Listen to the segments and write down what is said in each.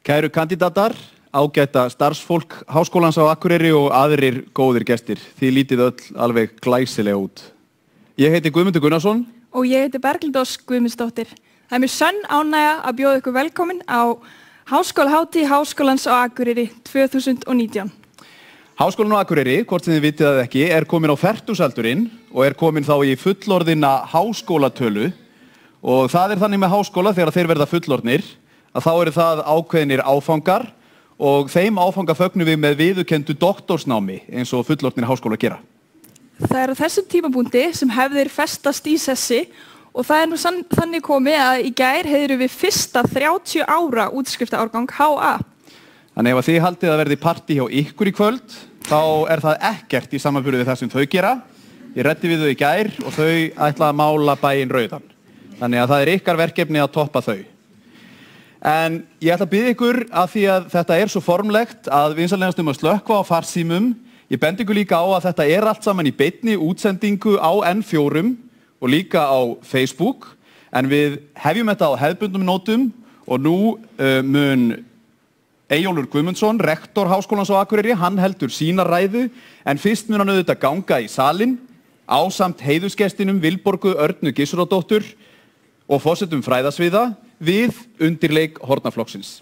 Kæru kandidatar, ágæta starfsfólk Háskólans á Akureyri og aðrir góðir gestir. Þið lítið öll alveg glæsilega út. Ég heiti Guðmundur Gunnarsson. Og ég heiti Berglind Ósk Guðmundsdóttir. Það er mér sönn ánægja að bjóða ykkur velkomin á Háskólahátíð Háskólans á Akureyri 2019. Háskólinn á Akureyri, hvort sem þið vitið það ekki, er komin á fertugsaldurinn og er komin þá í fullorðina háskólatölu. Og það er þannig með háskóla þegar þeir verða fullorðnir að þá eru það ákveðnir áfangar og þeim áfanga fögnum við með viðurkenndu doktorsnámi eins og fullorðnir háskóla gera. Það er á þessum tímapunkti sem hefðir festast í sessi og það er nú þannig komið að í gær heiðrum við fyrsta 30 ára útskriftaárgang HA. Þannig ef þið haldið að verði partí hjá ykkur í kvöld, þá er það ekkert í samanburði við það sem þau gera. Ég ræddi við þau í gær og þau ætla að mála bæinn rauðan. Þannig að það er ykkar verkefni að toppa þau. En ég ætla að biðja ykkur að því að þetta er svo formlegt að vinsamlegast að slökkva á farsímum. Ég bendi ykkur líka á að þetta er allt saman í beinni útsendingu á N4 og líka á Facebook. En við hefjum þetta á hefðbundnum nótum og nú mun Eyjólfur Guðmundsson, rektor Háskólans á Akureyri, hann heldur sína ræðu. En fyrst mun hann auðvitað ganga í salinn ásamt heiðursgestinum Vilborgu Örnu Gissurardóttur og forsetum fræðasviða við undirleik hornaflokksins.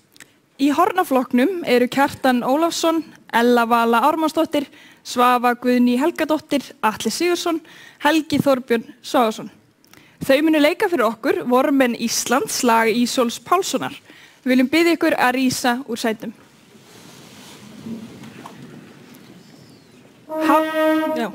Í hornaflokknum eru Kjartan Ólafsson, Ella Vala Ármannsdóttir, Svafa Guðný Helgadóttir, Atli Sigursson, Helgi Þorbjörn Sváðarsson. Þau munu leika fyrir okkur Vormenn Íslands lag Ísols Pálssonar. Við viljum biðja ykkur að rísa úr sætum. Já.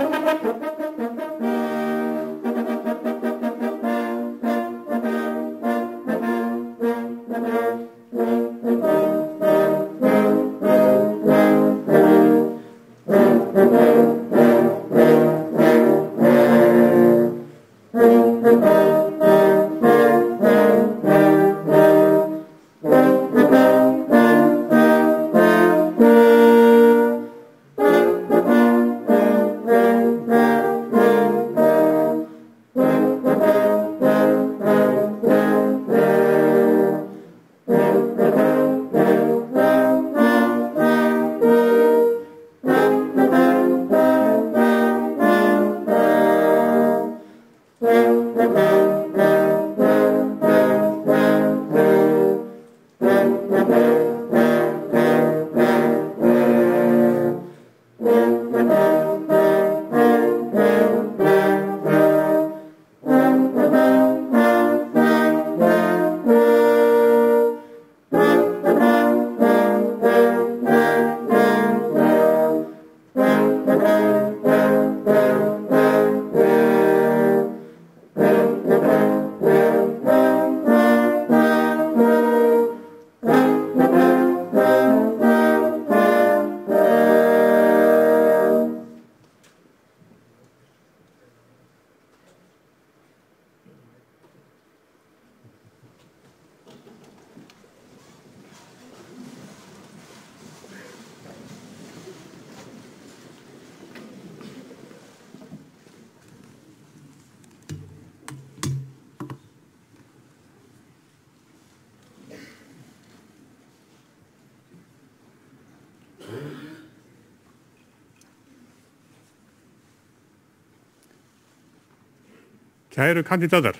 Kæru kandidatar,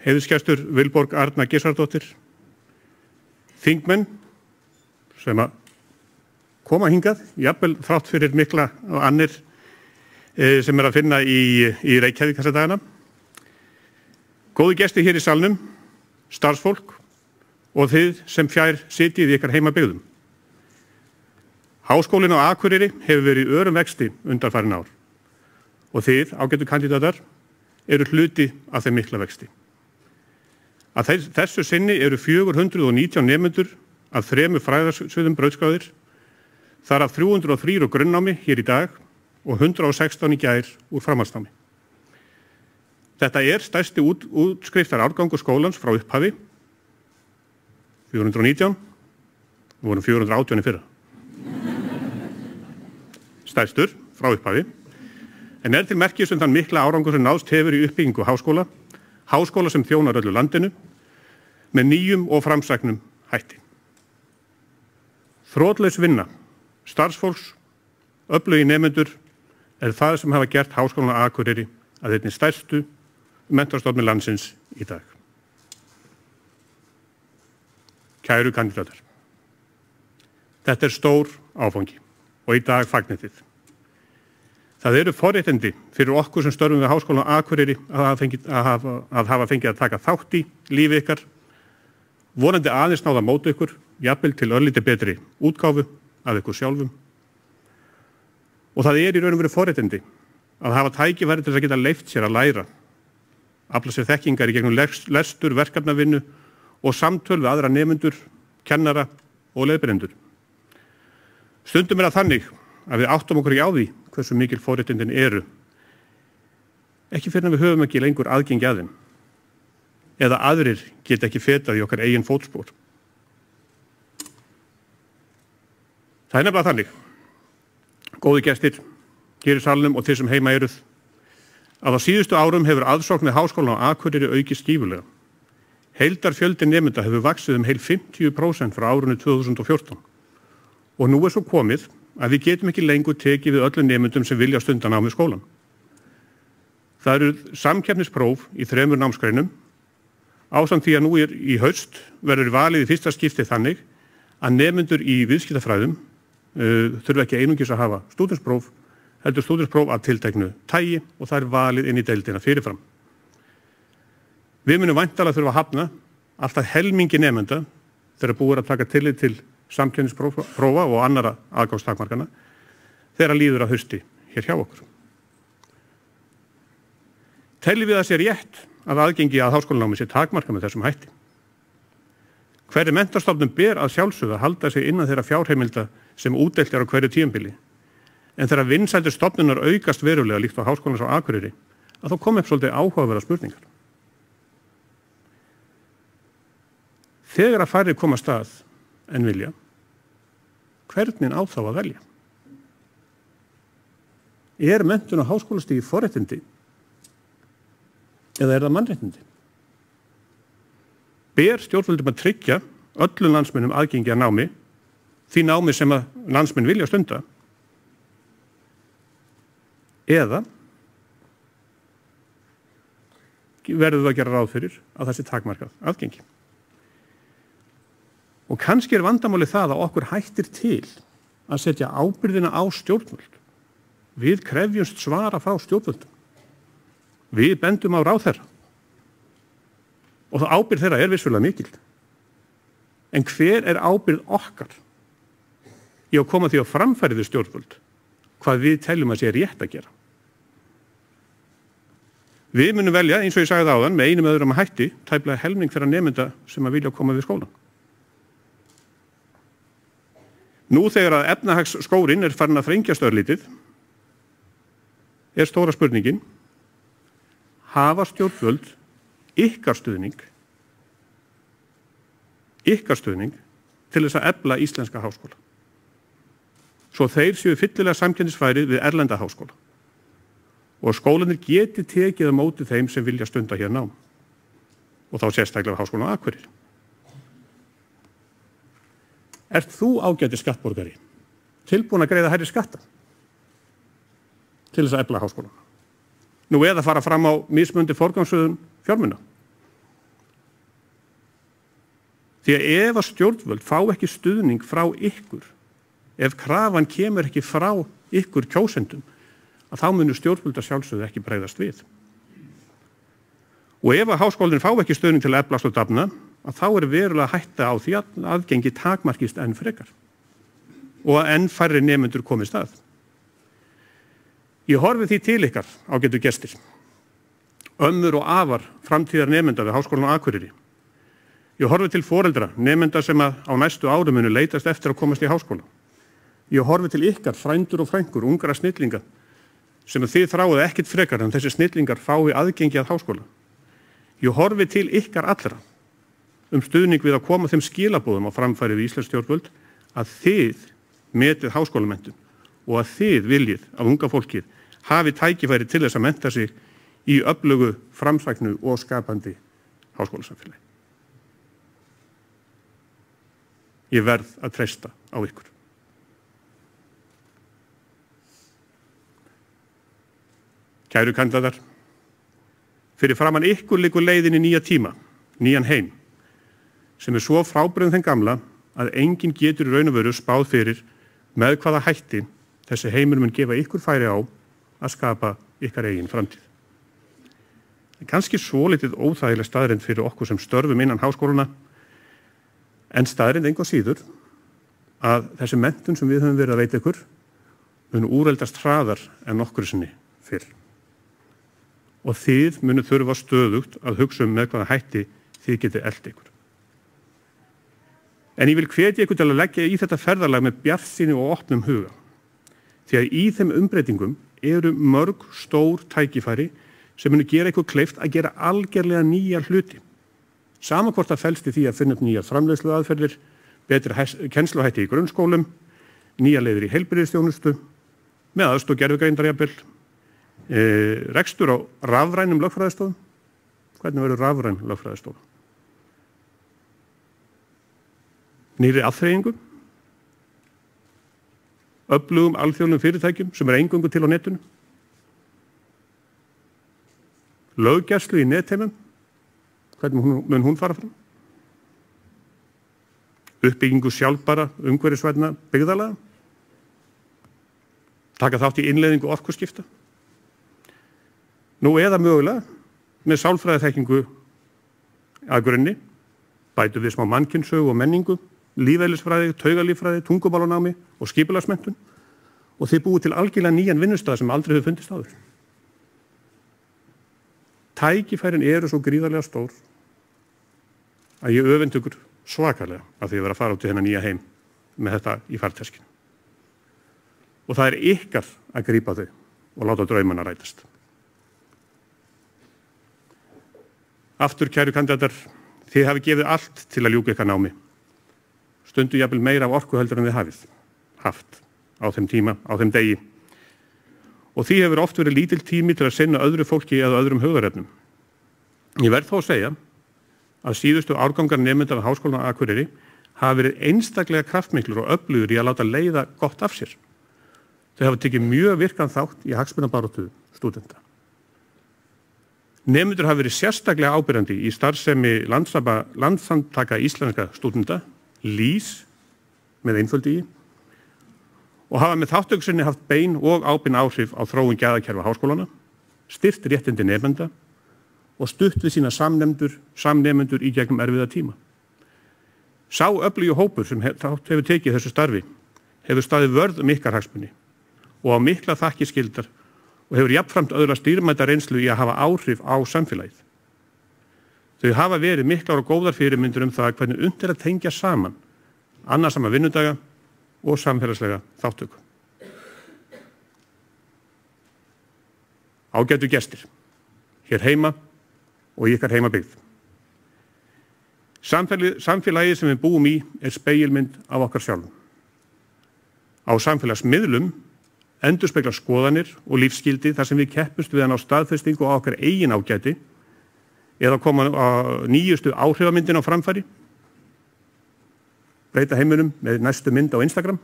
heiðursgestur Vilborg Arna Gissardóttir, þingmenn sem að koma hingað, jafnvel þrátt fyrir mikla og annir sem að finna í Reykjavík þessa dagana, góðu gesti hér í salnum, starfsfólk og þið sem fjær sitjið í ykkar heimabyggðum. Háskólinn á Akureyri hefur verið í örum vexti undanfarin ár. Og þið, ágætu kandidatar, eru hluti af þeim mikla vexti. Að þessu sinni eru 419 nemendur af 3 fræðasviðum brautskráðir, þar af 303 úr grunnnámi hér í dag og 116 í gær úr framhaldsnámi. Þetta er stærsti útskriftar árgangur skólans frá upphafi, 419, við vorum 418 í fyrra. Stærstur frá upphafi. En til merkis þann mikla árangur sem náðst hefur í uppbyggingu háskóla sem þjónar öllu landinu, með nýjum og framsæknum hætti. Þrotlaus vinna, starfsfólks, öflugi nemendur það sem hafa gert Háskólann á Akureyri að einni stærstu menntastofnun landsins í dag. Kæru kandidatar, þetta stór áfangi og í dag fagnið þið. Það eru forréttindi fyrir okkur sem störfum við Háskólann á Akureyri að hafa fengið að taka þátt í lífi ykkar, vonandi aðeins náða móti ykkur, jafnvel til örlítið betri útgáfu af ykkur sjálfum. Og það í raun og veru forréttindi að hafa tækifæri til að geta leyft sér að læra, afla sér þekkingar í gegnum lestur, verkefnavinnu og samtöl við aðra nemendur, kennara og leiðbeinendur. Stundum það þannig að við áttum okkur á því hversu mikil forréttindin eru, ekki fyrir að við höfum ekki lengur aðgengi að þeim, eða aðrir geta ekki fetað í okkar eigin fótspor. Það nefnilega þannig, góði gestir, hér í salnum og þeir sem heima eruð, að á síðustu árum hefur aðsókn við Háskólann á Akureyri aukist gífurlega. Heildarfjöldi nemenda hefur vaxið heil 50% frá árinu 2014 og nú svo komið að við getum ekki lengur tekið við öllum nemendum sem vilja stunda nám við skólan. Það eru samkeppnispróf í 3 námsgreinum, ásamt því að nú í haust verður valið í fyrsta skipti þannig að nemendur í viðskiptafræðum þurfa ekki einungis að hafa stúdentspróf, heldur stúdentspróf af tilteknu tagi og það valið inn í deildina fyrirfram. Við munum væntanlega þurfa að hafna alltaf helmingi nemenda þegar búið að taka tillit til samkeppnisprófa og annara aðgangstakmarkana þegar líður að hausti hér hjá okkur. Teljum við að sé rétt að aðgengi að háskólanámi sé takmarkað með þessum hætti. Hverri menntastofnun ber að sjálfsögðu að halda sig innan þeirra fjárheimilda sem útdeilt á hverju tímabili, en þegar vinsældir stofnunar aukast verulega líkt á Háskólans á Akureyri, að þá kom upp svolítið áhugaverðar spurningar. Þegar að færri koma stað en vilja, hvernig á þá að velja? Er menntun á háskólastigi forréttindi eða er það mannréttindi? Ber stjórnvöldum að tryggja öllum landsmönnum aðgengi að námi, því námi sem að landsmenn vilja stunda, eða verður það að gera ráð fyrir að það sé takmarkað aðgengi. Og kannski er vandamálið það að okkur hættir til að setja ábyrgðina á stjórnvöld. Við krefjumst svara frá stjórnvöldum. Við bendum á ráðherra. Og það ábyrgð þeirra er vissulega mikil. En hver er ábyrgð okkar í að koma því á framfæri við stjórnvöld hvað við teljum að sé rétt að gera? Við munum velja, eins og ég sagði áðan, með einum öðrum að hætti, tæplega helming þeirra nemenda sem að vilja koma við skólann. Nú þegar að efnahagsskórinn er farin að þrengjast örlítið, er stóra spurningin, hafa stjórnvöld ykkar stuðning til þess að efla íslenska háskóla. Svo þeir séu fyllilega samkeppnisfærir við erlenda háskóla og skólanir geti tekið á móti þeim sem vilja stunda hér nám og þá sérstaklega Háskólann á Akureyri. Ert þú ágæti skattborgari tilbúin að greiða hærri skatta til þess að efla háskólann? Nú eða fara fram á mismunandi forgangsröðun fjármuna. Því að ef að stjórnvöld fá ekki stuðning frá ykkur, ef krafan kemur ekki frá ykkur kjósendum, að þá munur stjórnvöld að sjálfsögðu ekki bregðast við. Og ef að háskólinn fá ekki stuðning til að eflast og dafna, að þá er verulega hætta á því að aðgengi takmarkist enn frekar og að enn færri nemendur komist að. Ég horfi því til ykkar, ágætu gestir, ömmur og afar framtíðar nemenda við Háskólann á Akureyri. Ég horfi til foreldra, nemenda sem að á næstu árum munu leitast eftir að komast í háskóla. Ég horfi til ykkar, frændur og frængur, ungra snillinga, sem að þið þráið ekkert frekar en þessi snillingar fái aðgengi að háskóla. Ég horfi til ykkar allra stuðning við að koma þeim skilabóðum á framfæri við íslensk stjórnvöld að þið metið háskólamenntun og að þið viljið að unga fólkið hafi tækifæri til þess að mennta sig í öflugu, framsæknu og skapandi háskólasamfélagi. Ég verð að treysta á ykkur. Kæru kandidatar, fyrir framan ykkur liggur leiðin í nýja tíma, nýjan heim, sem er svo frábrugðinn þeim gamla að enginn getur í raun og veru spáð fyrir með hvaða hætti þessi heimur mun gefa ykkur færi á að skapa ykkar eigin framtíð. Kannski svolítið óþægileg staðreynd fyrir okkur sem störfum innan háskólana, en staðreynd engu síður að þessi menntun sem við höfum verið að veita ykkur mun úreldast hraðar en nokkru sinni fyrr. Og þið munu þurfa stöðugt að hugsa með hvaða hætti þið getið elt ykkur. En ég vil hvetja ykkur til að leggja í þetta ferðalag með bjartsýni og opnum huga. Því að í þeim umbreytingum eru mörg stór tækifæri sem munu gera ykkur kleift að gera algerlega nýja hluti. Sama hvort það felst í því að finna upp nýjar framleiðsluaðferðir, betri kennsluhætti í grunnskólum, nýja leiðir í heilbrigðisþjónustu, með aðstoð gervigreindar jafnvel, rekstur á rafrænum lögfræðistofum. Hvernig verður rafræn lögfræðistofa? Nýrri aðþreyingu, öflugum alþjóðlegum fyrirtækjum sem er eingöngu til á netinu, löggæslu í netheimum, hvernig mun hún fara fram, uppbyggingu sjálfbæra umhverfisvænna byggðarlaga, taka þátt í innleiðingu orkuskipta, nú eða mögulega með sálfræðiþekkingu að grunni, bætu við smá mannkynssögu og menningu, lífeðlisfræði, taugalíffræði, tungumálanámi og skipulagsmenntun og þið búið til algjörlega nýjan vinnustað sem aldrei hefur fundist áður. Tækifærin eru svo gríðarlega stór að ég öfund ykkur svakalega að því að vera að fara út í þennan nýja heim með þetta í farteskinu. Og það ykkar að grípa þau og láta draumana rætast. Aftur, kæru kandidatar, þið hafi gefið allt til að ljúka ykkar námi. Stundu jafnvel meira af orku heldur en þið hafið haft á þeim tíma, á þeim degi. Og því hefur oft verið lítill tími til að sinna öðru fólki eða öðrum hugðarefnum. Ég verð þó að segja að síðustu árgangar nemenda við Háskólann á Akureyri hafa verið einstaklega kraftmiklur og öflugur í að láta leiða gott af sér. Þau hafa tekið mjög virkan þátt í hagsmunabaráttu stúdenta. Nemendur hafa verið sérstaklega ábyrjandi í starfsemi Landssamtaka íslenska stúdenta, LÍS, með einföldu í, og hafa með þátttöku sinni haft bein og ábyrn áhrif á þróun gæðakerfa háskólana, styrkt réttindi nemenda og stutt við sína samnemendur í gegnum erfiða tíma. Sá öflugi hópur sem þátt hefur tekið þessu starfi hefur staðið vörð ykkar hagsmuni og á mikla þakkir skildar og hefur jafnframt öðlast dýrmæta reynslu í að hafa áhrif á samfélagið. Þau hafa verið miklar og góðar fyrirmyndir það hvernig unnt að tengja saman annarsama vinnudaga og samfélagslega þáttöku. Ágætu gestir, hér heima og í ykkar heimabyggð. Samfélagið sem við búum í spegilmynd af okkar sjálfum. Á samfélagsmiðlum endurspeglar skoðanir og lífsskildi þar sem við keppumst við að ná staðfestingu á okkar eigin ágæti eða koma á nýjustu áhrifamyndin á framfæri, breyta heiminum með næstu mynd á Instagram.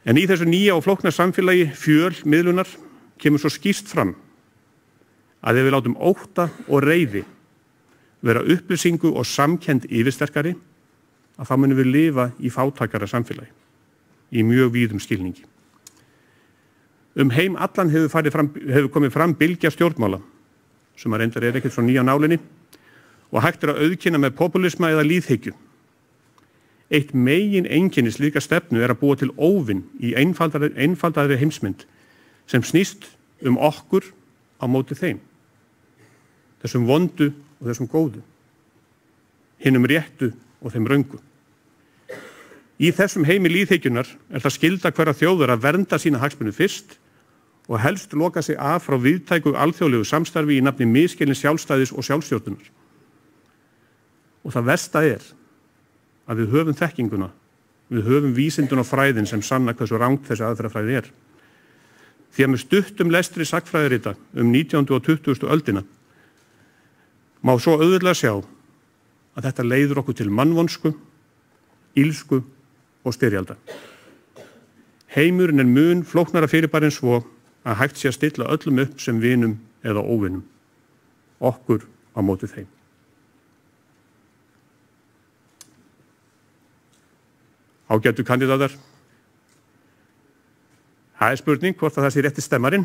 En í þessu nýja og flókna samfélagi fjölmiðlunar kemur svo skýrt fram að ef við látum ótta og reiði vera upplýsingu og samkennd yfirsterkari, að þá munum við lifa í fátækara samfélagi, í mjög víðum skilningi. Heim allan hefur komið fram bylgja stjórnmála, sem að reyndar ekkert svo nýja nálinni, og hægt að auðkenna með populisma eða lýðhyggju. Eitt megin einkenni slíka stefnu að búa til óvinn í einfaldari heimsmynd sem snýst okkur á móti þeim. Þessum vondu og þessum góðu. Hinum réttu og þeim röngu. Í þessum heimi lýðhyggjunar það skylda hverra þjóðar að vernda sína hagsmuni fyrst og helst loka sig af frá víðtæku alþjóðlegu samstarfi í nafni misskilnings sjálfstæðis og sjálfstjórnunar. Og það versta að við höfum þekkinguna, við höfum vísindun og fræðin sem sanna hversu rangt þessi aðferðafræði Því að með stuttum lestri sagnfræðirita 19. og 20. öldina má svo auðvitað sjá að þetta leiður okkur til mannvonsku, ílsku og styrjalda. Heimurinn mun flóknara fyrirbæri en svo að hægt sé að stilla öllum upp sem vinum eða óvinum, okkur á móti þeim. Ágætu kandidatar, það spurning hvort að það sé rétti stemmarinn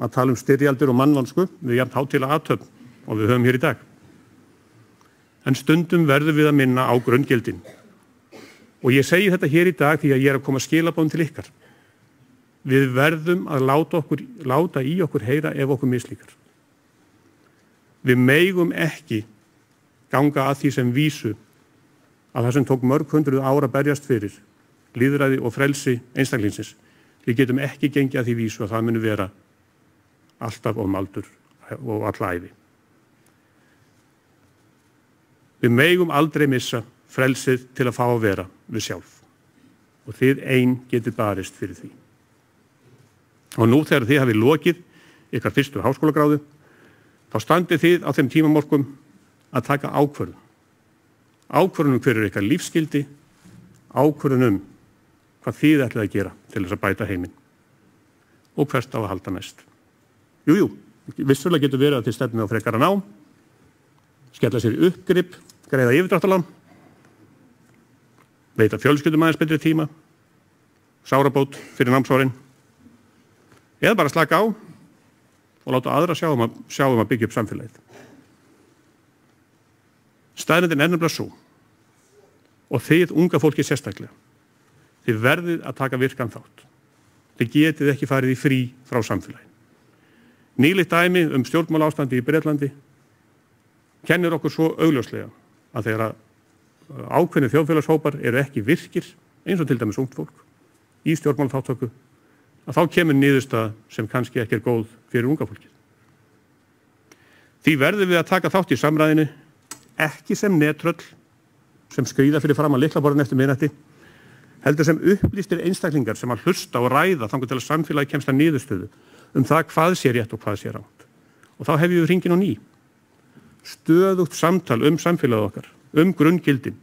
að tala styrjaldir og mannvonsku við jafn hátíðlega athöfn og við höfum hér í dag. En stundum verðum við að minna á grunngildin. Og ég segi þetta hér í dag því að ég að koma skilaboðum til ykkar. Við verðum að láta í okkur heyra ef okkur mislíkar. Við megum ekki ganga að því sem vísu að það sem tók mörg hundruð ára að berjast fyrir, lýðræði og frelsi einstaklingsins. Við getum ekki gengið að því vísu að það muni vera alltaf aldur og alla ævi. Við megum aldrei missa frelsið til að fá að vera við sjálf. Og þið ein getið barist fyrir því. Og nú þegar þið hafið lokið ykkar fyrstu háskólagráðu, þá standið þið á þeim tímamorkum að taka ákvörðun. Ákvörðun hver ykkar lífsskildi, ákvörðun hvað þið ætlið að gera til þess að bæta heiminn. Og hvert á að halda næst. Jú, vissulega getur verið að þið stefnið á frekara nám, skella sér í uppgrip, greiða yfirdráttarlán, veita fjölskyldum aðeins betri tíma, sárabót fyrir námsárin, eða bara slaka á og láta aðra sjá að byggja upp samfélagið. Staðreyndin nefnilega svo, og þið unga fólki sérstaklega, Þið verðið að taka virkan þátt. Þið getið ekki farið í frí frá samfélaginu. Nýlegt dæmi stjórnmálaástandi í Bretlandi kennir okkur svo augljóslega að þegar ákveðnir þjóðfélagshópar eru ekki virkir, eins og til dæmis ungt fólk, í stjórnmálaþátttöku, að þá kemur niðurstaða sem kannski ekki góð fyrir unga fólkið. Því verðum við að taka þátt í samræðinu, ekki sem netröll sem skríða fyrir fram að lyklaborðinu eftir miðnætti, heldur sem upplýstir einstaklingar sem að hlusta og ræða þangað til að samfélagi kemst að niðurstöðu það hvað sé rétt og hvað sé rangt. Og þá hefjum við hringinn á ný. Stöðugt samtal samfélagið okkar, grunngildin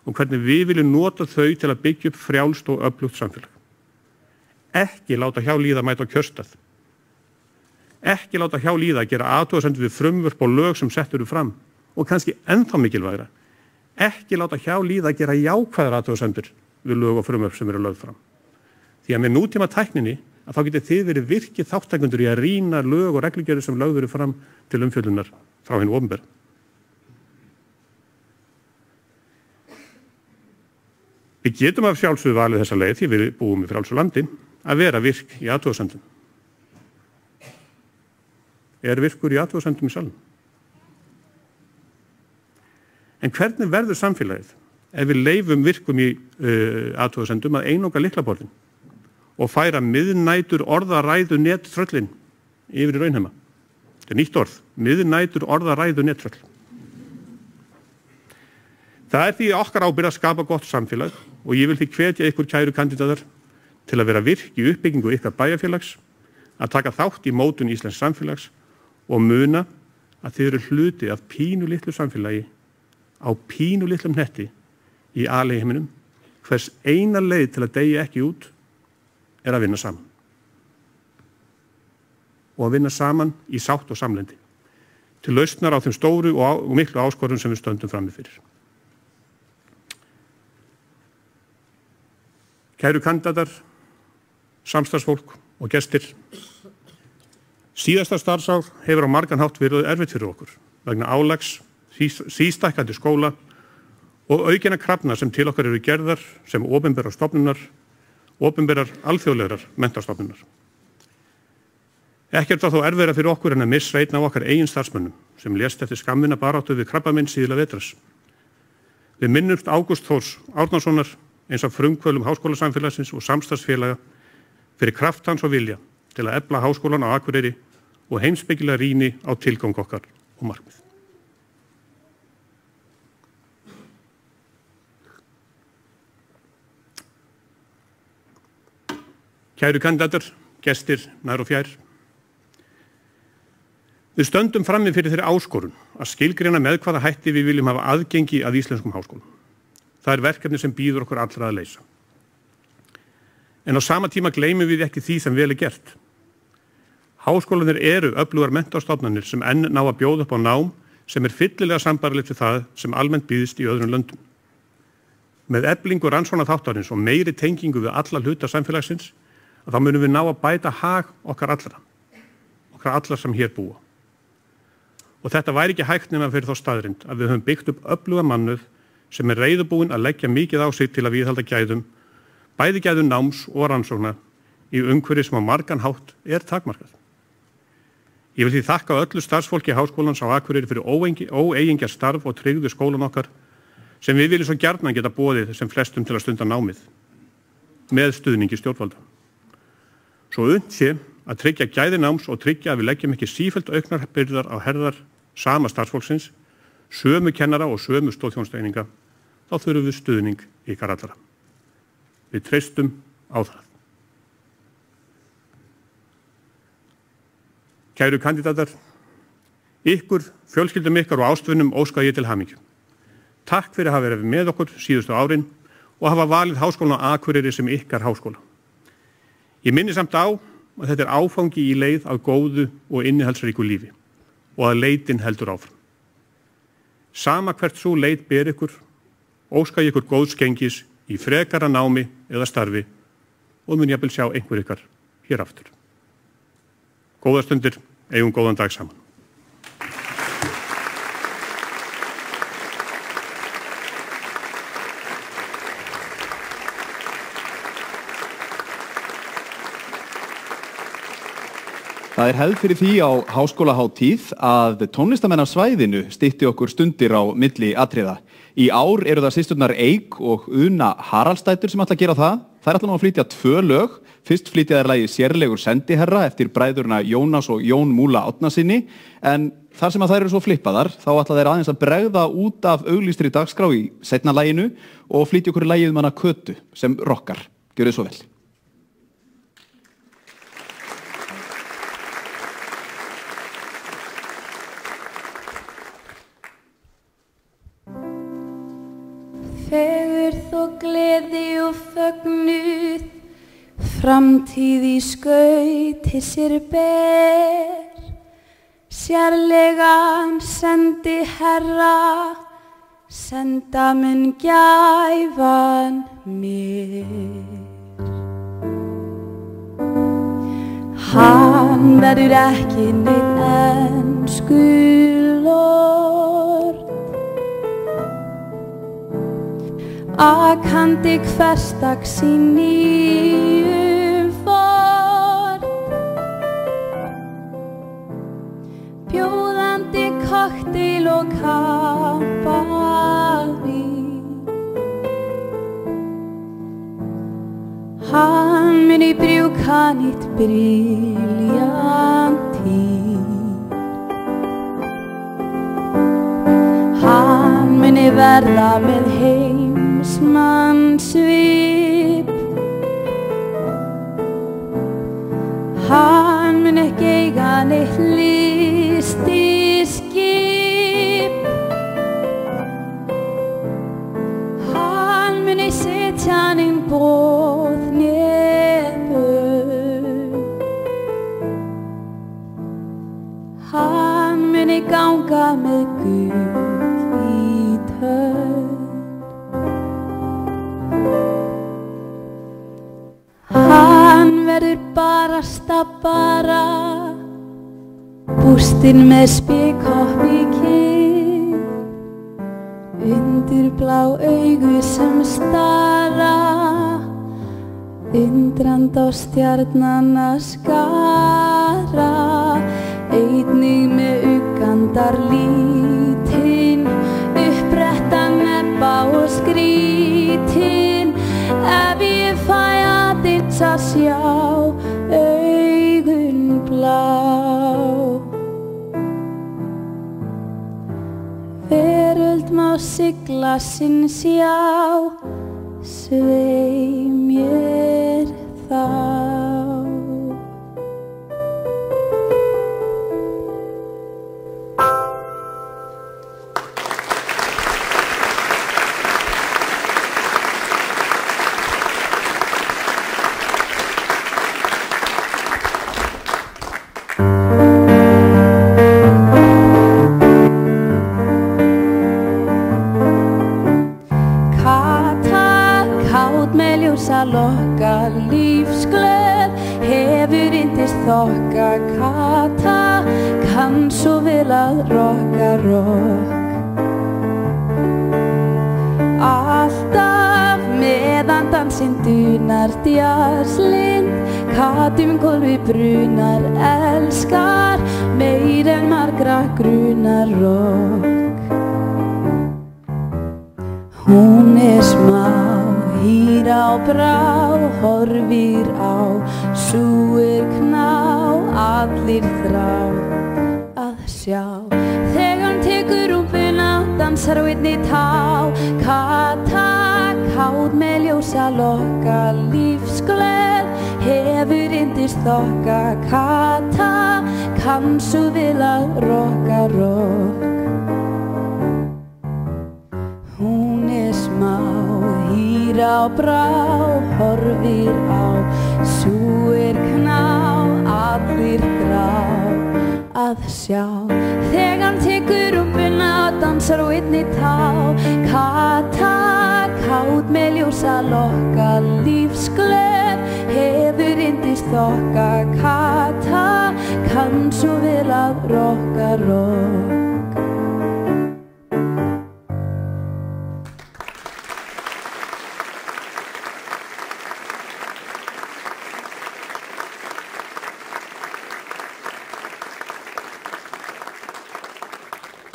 og hvernig við viljum nota þau til að byggja upp frjálst og öflugt samfélag. Ekki láta hjá líða mæta á kjörstað. Ekki láta hjá líða að gera athugasemdir við frumvörp og lög sem settur fram og kannski ennþá mikilvægra. Ekki láta hjá líða að gera jákvæðar athugasemdir við lög og frumvörp sem eru lögð fram. Því að með nútíma tækninni að þá getið þið verið virkið þáttakendur í að rýna lög og reglugerðir sem lögð eru fram til umfjöllunar frá hinu opinbera. Við getum af sjálfsögðu valið þessa leið því við búum í frjálsu landi að vera virk í athugasemdum. Er virkur í athugasemdum í salnum? En hvernig verður samfélagið ef við leyfum virkum í athugasemdum að einangra lyklaborðin og færa miðnætur orðaræðu nettröllin yfir í raunheima? Þetta er nýtt orð, miðnætur orðaræðu nettröll. Það er því okkar ábyrgð að skapa gott samfélag og ég vil því hvetja ykkur kæru kandidatar til að vera virk í uppbyggingu ykkar bæjarfélags, að taka þátt í mótun íslensks samfélags og muna að þið eru hluti af pínulitlu samfélagi á pínulitlum hnetti í alheiminum. Hvers eina leið til að deyja ekki út er að vinna saman. Og að vinna saman í sátt og samlyndi til lausnar á þeim stóru og miklu áskorunum sem við stöndum frammi fyrir. Kæru kandidatar, samstarfsfólk og gestir, síðasta starfsár hefur á margan hátt verið erfitt fyrir okkur vegna álags, sístækkandi skóla og aukina krafna sem til okkar eru gerðar sem opinberar stofnunar, opinberar alþjóðlegar menntastofnunar. Ekkert var þó erfiðara fyrir okkur en að missa einn af okkar eigin starfsmönnum sem lést eftir skammvinna baráttu við krabbaminn síðla vetrar. Við minnumst Ágúst Þórs Árnasonar, eins af frumkvöðlum háskólasamfélagsins og samstarfsfélaga, fyrir kraft hans og vilja til að efla háskólan á Akureyri og heimspekilega rýni á tilgang okkar og markmið. Kæru kandidatar, gestir, nær og fjær. Við stöndum frammi fyrir þeirri áskorun að skilgreina með hvaða hætti við viljum hafa aðgengi að íslenskum háskólum. Það er verkefni sem býður okkur allra að leysa. En á sama tíma gleymum við ekki því sem vel er gert. Háskólanir eru öflugar menntastofnanir sem enn ná að bjóða upp á nám sem er fyllilega sambarlegt við það sem almennt býðist í öðrum löndum. Með eflingu rannsóknarþáttarins og meiri tengingu við alla hluta samfélagsins, að þá munum við ná að bæta hag okkar allra sem hér búa. Og þetta væri ekki hægt nema fyrir þá staðrind að við höfum byggt upp öfluga mannauð sem er reiðubúin að leggja mikið á sig til að viðhalda gæðum, bæði gæðum náms og rannsókna í umhverfi sem á margan hátt er takmarkað. Ég vil því þakka öllu starfsfólki háskólans á Akureyri fyrir óeigingjarnt starf og tryggðu skólan okkar sem við viljum svo gjarnan geta boðið sem flestum til að stunda námið með stuðningi stjórnvalda. Svo unnt sé að tryggja gæði náms og tryggja að við leggjum ekki sífellt auknar byrðar á herðar sama starfsfólksins, sömu kennara og sömu stoðþjónustueininga, þá þurfum við stuðning ykkar allra. Við treystum á það. Kæru kandidatar, ykkur, fjölskyldum ykkar og ástvinum óska ég til hamingju. Takk fyrir að hafa verið með okkur síðustu árin og hafa valið Háskólann á Akureyri sem ykkar háskóla. Ég minni samt á að þetta er áfangi í leið af góðu og innihaldsríku lífi og að leitin heldur áfram. Sama hvert svo leit ber ykkur, óska ég ykkur góðs gengis í frekara námi eða starfi og mun jafnvel sjá einhver ykkar hér aftur. Góðar stundir, eigum góðan dag saman. Það hefð fyrir því á háskólahátíð að tónlistamenn af svæðinu stytti okkur stundir á milli atriða. Í ár eru það systurnar Eik og Una Haraldsdætur sem ætla að gera það. Þær ætla nú að flytja 2 lög. Fyrst flytja þær lagið Sérlegur sendiherra eftir bræðurna Jónas og Jón Múla Árnasyni. En þar sem að þær eru svo flippaðar, þá ætla þær aðeins að bregða út af auglýstri dagskrá í seinna laginu og flytja okkur lagið hana Kötu sem rockar. Gjörið svo vel. Fegurð og gleði og fögnuð, framtíð í skauti sér ber. Sérlegan sendiherra, senda mun gæfan mér. Hann verður ekki neitt enskulord, akandi hversdags í nýjum form, bjóðandi kokteil og kampavín. Hann muni brúka nýtt briljantín, hann muni verða með heimsmannssvip, hann mun ekki eiga neitt listiskip, hann muni setja neinn boð né bön, hann muni ganga með gull í tönn. Hann verður barasta bara, bústinn með spikhopp í kinn, undir blá augu sem stara, undrand á stjarnanna skara, einnig með uggandar lítinn, uppbrettan nebba og skrítinn. Ef ég fæ aðeins að sjá augun blá, veröld má sigla sinn sjá, svei mér þá. Lokka lífsglöð, hefur yndist þokka kata, kann svo vel að rokka rokk. Alltaf meðan dansinn dunar djarslind, katum gólfi brunar elskar, meir en margra grunar rokk. Hún smá, hýr á brá, horfir á, súir kná, allir þrá að sjá. Þegar hann tekur rúmbuna, dansar á einni tá, kata, kátt með ljósa lokka lífsglöð, hefur yndist þokka kata, kann svo vel að rokka rokk. Hún smá, hýr á brá, horfir á, súir kná, allir þrá að sjá. Þegar hann tekur rúmbuna, dansar á einni tá, kata, kátt með ljósa lokka lífsglöð, hefur yndist þokka kata, kann svo vel að rokka rokk.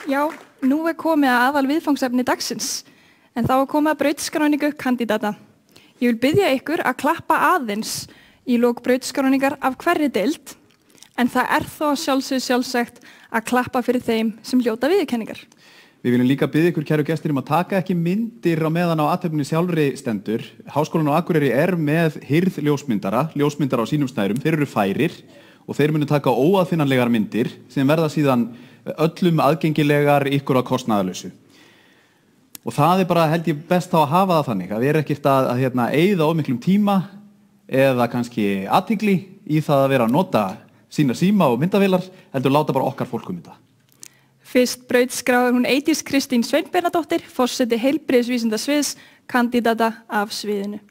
Já, nú komið að aðal viðfangsefni dagsins, en þá komið að brautskráningu kandidata. Ég vil biðja ykkur að klappa aðeins í lok brautskráningar af hverri deild, en það þó sjálfsagt að klappa fyrir þeim sem hljóta viðurkenningar. Við viljum líka biðja ykkur, kæru gestir, að taka ekki myndir á meðan á athöfninni sjálfri stendur. Háskólinn á Akureyri með hirð ljósmyndara á sínum stærum, þeir eru færir og þeir munu taka óaðfinnanlegar myndir sem verða síðan öllum aðgengilegar ykkur á kostnaðarlausu. Og það bara held ég best að hafa það þannig, að við ekkert að eyða of miklum tíma eða kannski athygli í það að vera að nota sína síma og myndavélar, heldur láta bara okkar fólk þetta. Fyrst brautskráir hún Eydís Kristín Sveinbjarnardóttir, forseti heilbrigðisvísindasviðs, kandidata af sviðinu.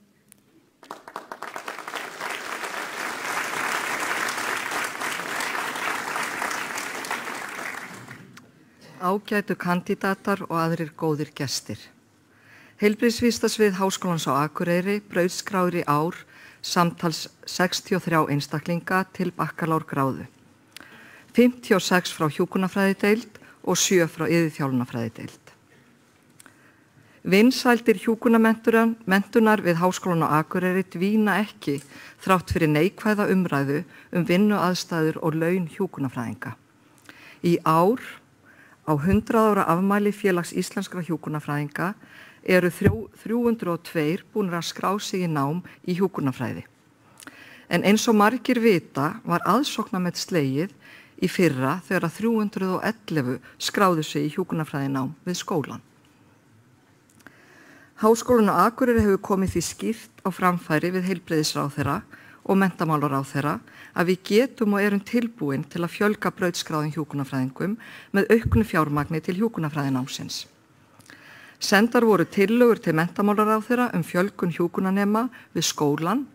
Ágætu kandidatar og aðrir góðir gestir. Heilbrigðisvísindasvið Háskólans á Akureyri brautskráir í ár samtals 63 einstaklinga til bakkalárgráðu. 56 frá hjúkrunarfræðideild og 7 frá iðjuþjálfunarfræðideild. Vinsældir hjúkrunarmenntunar við Háskólan á Akureyri dvína ekki þrátt fyrir neikvæða umræðu vinnuaðstæður og laun hjúkrunarfræðinga. Í ár, á 100 ára afmæli Félags íslenskra hjúkrunarfræðinga, eru 302 búnir að skrá sig í nám í hjúkrunarfræði. En eins og margir vita var aðsóknarmet slegið í fyrra þegar 311 skráðu sig í hjúkrunarfræðinám við skólan. Háskólinn á Akureyri hefur komið því skýrt á framfæri við heilbrigðisráðherra og menntamálaráðherra að við getum og erum tilbúin til að fjölga brautskráðum hjúkrunarfræðingum með auknu fjármagni til hjúkrunarfræðinámsins. Sendar voru tillögur til menntamálaráðherra fjölgun hjúkrunarnema við skólan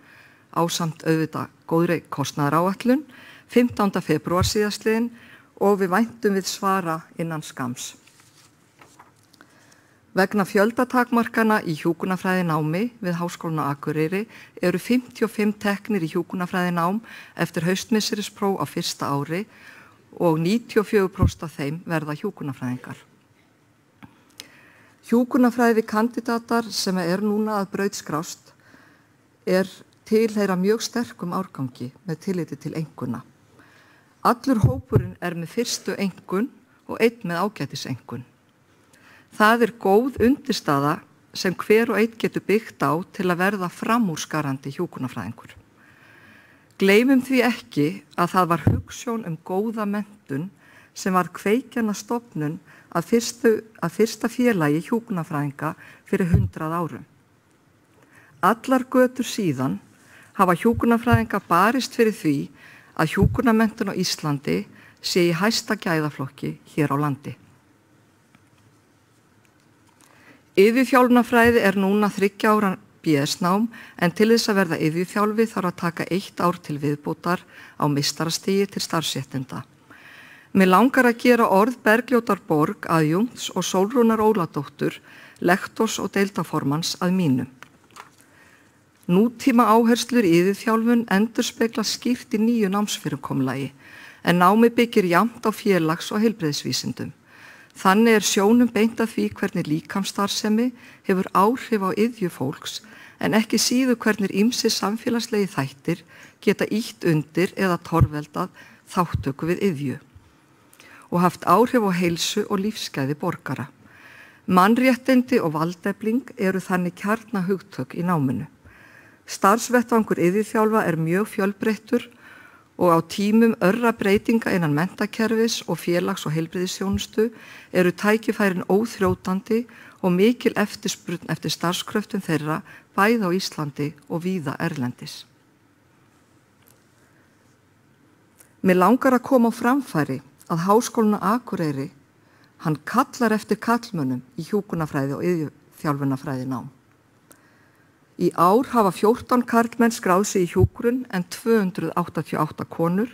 ásamt auðvitað góðri kostnaðaráætlun 15. febrúar síðastliðinn og við væntum við svara innan skams. Vegna fjöldatakmarkana í hjúkrunarfræðinámi við Háskólann á Akureyri eru 55 teknir í hjúkrunarfræðinám eftir haustmisseриspróf á fyrsta ári og 94% af þeim verða hjúkrunarfræðingar. Hjúkrunarfræði kandidatar sem núna að brautskrást tilheyra mjög sterkum árgangi með tilliti til einkunna. Allur hópurinn með fyrstu einkunn og einn með ágætiseinkunn. Það góð undirstaða sem hver og einn getur byggt á til að verða framúrskarandi hjúkrunarfræðingur. Gleymum því ekki að það var hugsjón góða menntun sem var kveikjan að stofnun að fyrsta félagi hjúkrunarfræðinga fyrir 100 árum. Allar götur síðan hafa hjúkrunarfræðinga barist fyrir því að hjúkrunarmenntun á Íslandi sé í hæsta gæðaflokki hér á landi. Iðjuþjálfunarfræði núna 3 ára BS-nám en til þess að verða iðjuþjálfi þarf að taka 1 ár til viðbótar á meistarastigi til starfsréttinda. Mig langar að gera orð Bergljótar Borg aðjúnts og Sólrúnar Óladóttur, lektors og deildarformanns að mínum. Nútíma áherslur í iðjuþjálfun endurspegla skýrt í nýju námsfyrirkomulagi en námi byggir jafnt á félags- og heilbrigðisvísindum. Þannig sjónum beint að því hvernig líkamsstarfsemi hefur áhrif á iðju fólks en ekki síður hvernig ýmsir samfélagslegi þættir geta ýtt undir eða torveldað þáttöku við iðju og haft áhrif á heilsu og lífsgæði borgara. Mannréttindi og valdefling þannig kjarnahugtök í náminu. Starfsvettvangur iðjuþjálfa mjög fjölbreyttur og á tímum örra breytinga innan menntakerfis og félags- og heilbrigðisþjónustu tækifærin óþrjótandi og mikil eftirspurn eftir starfskröftum þeirra bæði á Íslandi og víða erlendis. Mig langar að koma á framfæri að Háskólinn á Akureyri kallar eftir karlmönnum í hjúkrunarfræði og iðjuþjálfunarfræðinám. Í ár hafa 14 karlmenn skráð sig í hjúkrun en 288 konur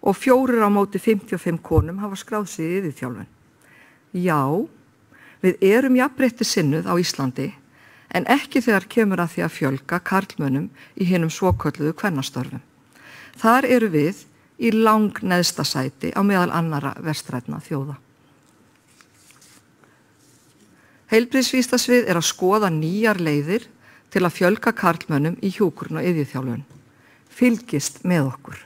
og 4 á móti 55 konum hafa skráð sig í iðjuþjálfun. Já, við jafnréttissinnuð á Íslandi en ekki þegar kemur að því að fjölga karlmönnum í hinum svokölluðu kvennastörfum. Þar við í langneðsta sæti á meðal annarra vestrænna þjóða. Heilbrigðisvísindasvið að skoða nýjar leiðir til að fjölga karlmönnum í hjúkrun og iðjuþjálfun. Fylgist með okkur.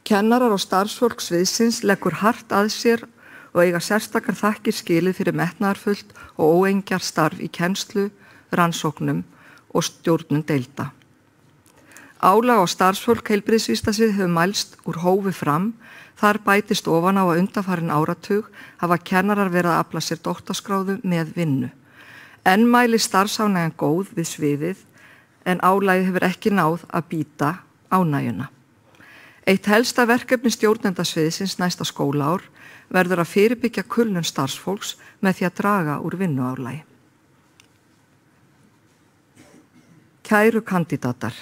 Kennarar og starfsfólk sviðsins leggur hart að sér og eiga sérstakar þakkir skilið fyrir metnaðarfullt og óengjar starf í kennslu, rannsóknum og stjórnun deilda. Álag á starfsfólk heilbrigðisvísindasvið hefur mælst úr hófi fram. Þar bætist ofan á að undanfarin áratug hafa kennarar verið að afla sér doktorskráðu með vinnu. Enn mæli starfsánægjan góð við sviðið en álagið hefur ekki náð að bíta ánægjuna. Eitt helsta verkefni stjórnendasviðsins næsta skólaár verður að fyrirbyggja kulnun starfsfólks með því að draga úr vinnuálagi. Kæru kandidatar,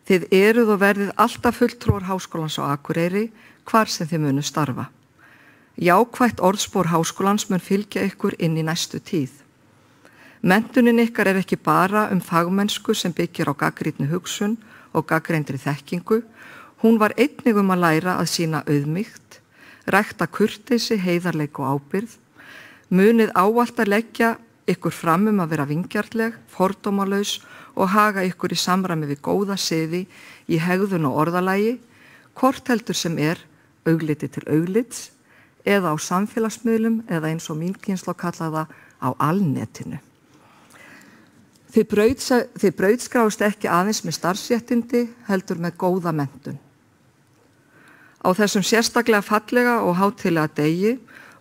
þið eruð og verðið alltaf fulltrúar Háskólans á Akureyri hvar sem þið munu starfa. Jákvætt orðspor Háskólans mun fylgja ykkur inn í næstu tíð. Menntunin ykkar ekki bara fagmennsku sem byggir á gagnrýnni hugsun og gagnreyndri þekkingu. Hún var einnig að læra að sýna auðmýkt, rækta kurteisi, heiðarleik og ábyrgð. Munið ávallt að leggja ykkur fram að vera vingjarnleg, fordómalaus og haga ykkur í samræmi við góða siði í hegðun og orðalagi, hvort heldur sem augliti til auglits eða á samfélagsmiðlum eða eins og mín kynslóð kallaða á alnetinu. Þið brautskráist ekki aðeins með starfsréttindi heldur með góða menntun. Á þessum sérstaklega fallega og hátíðlega degi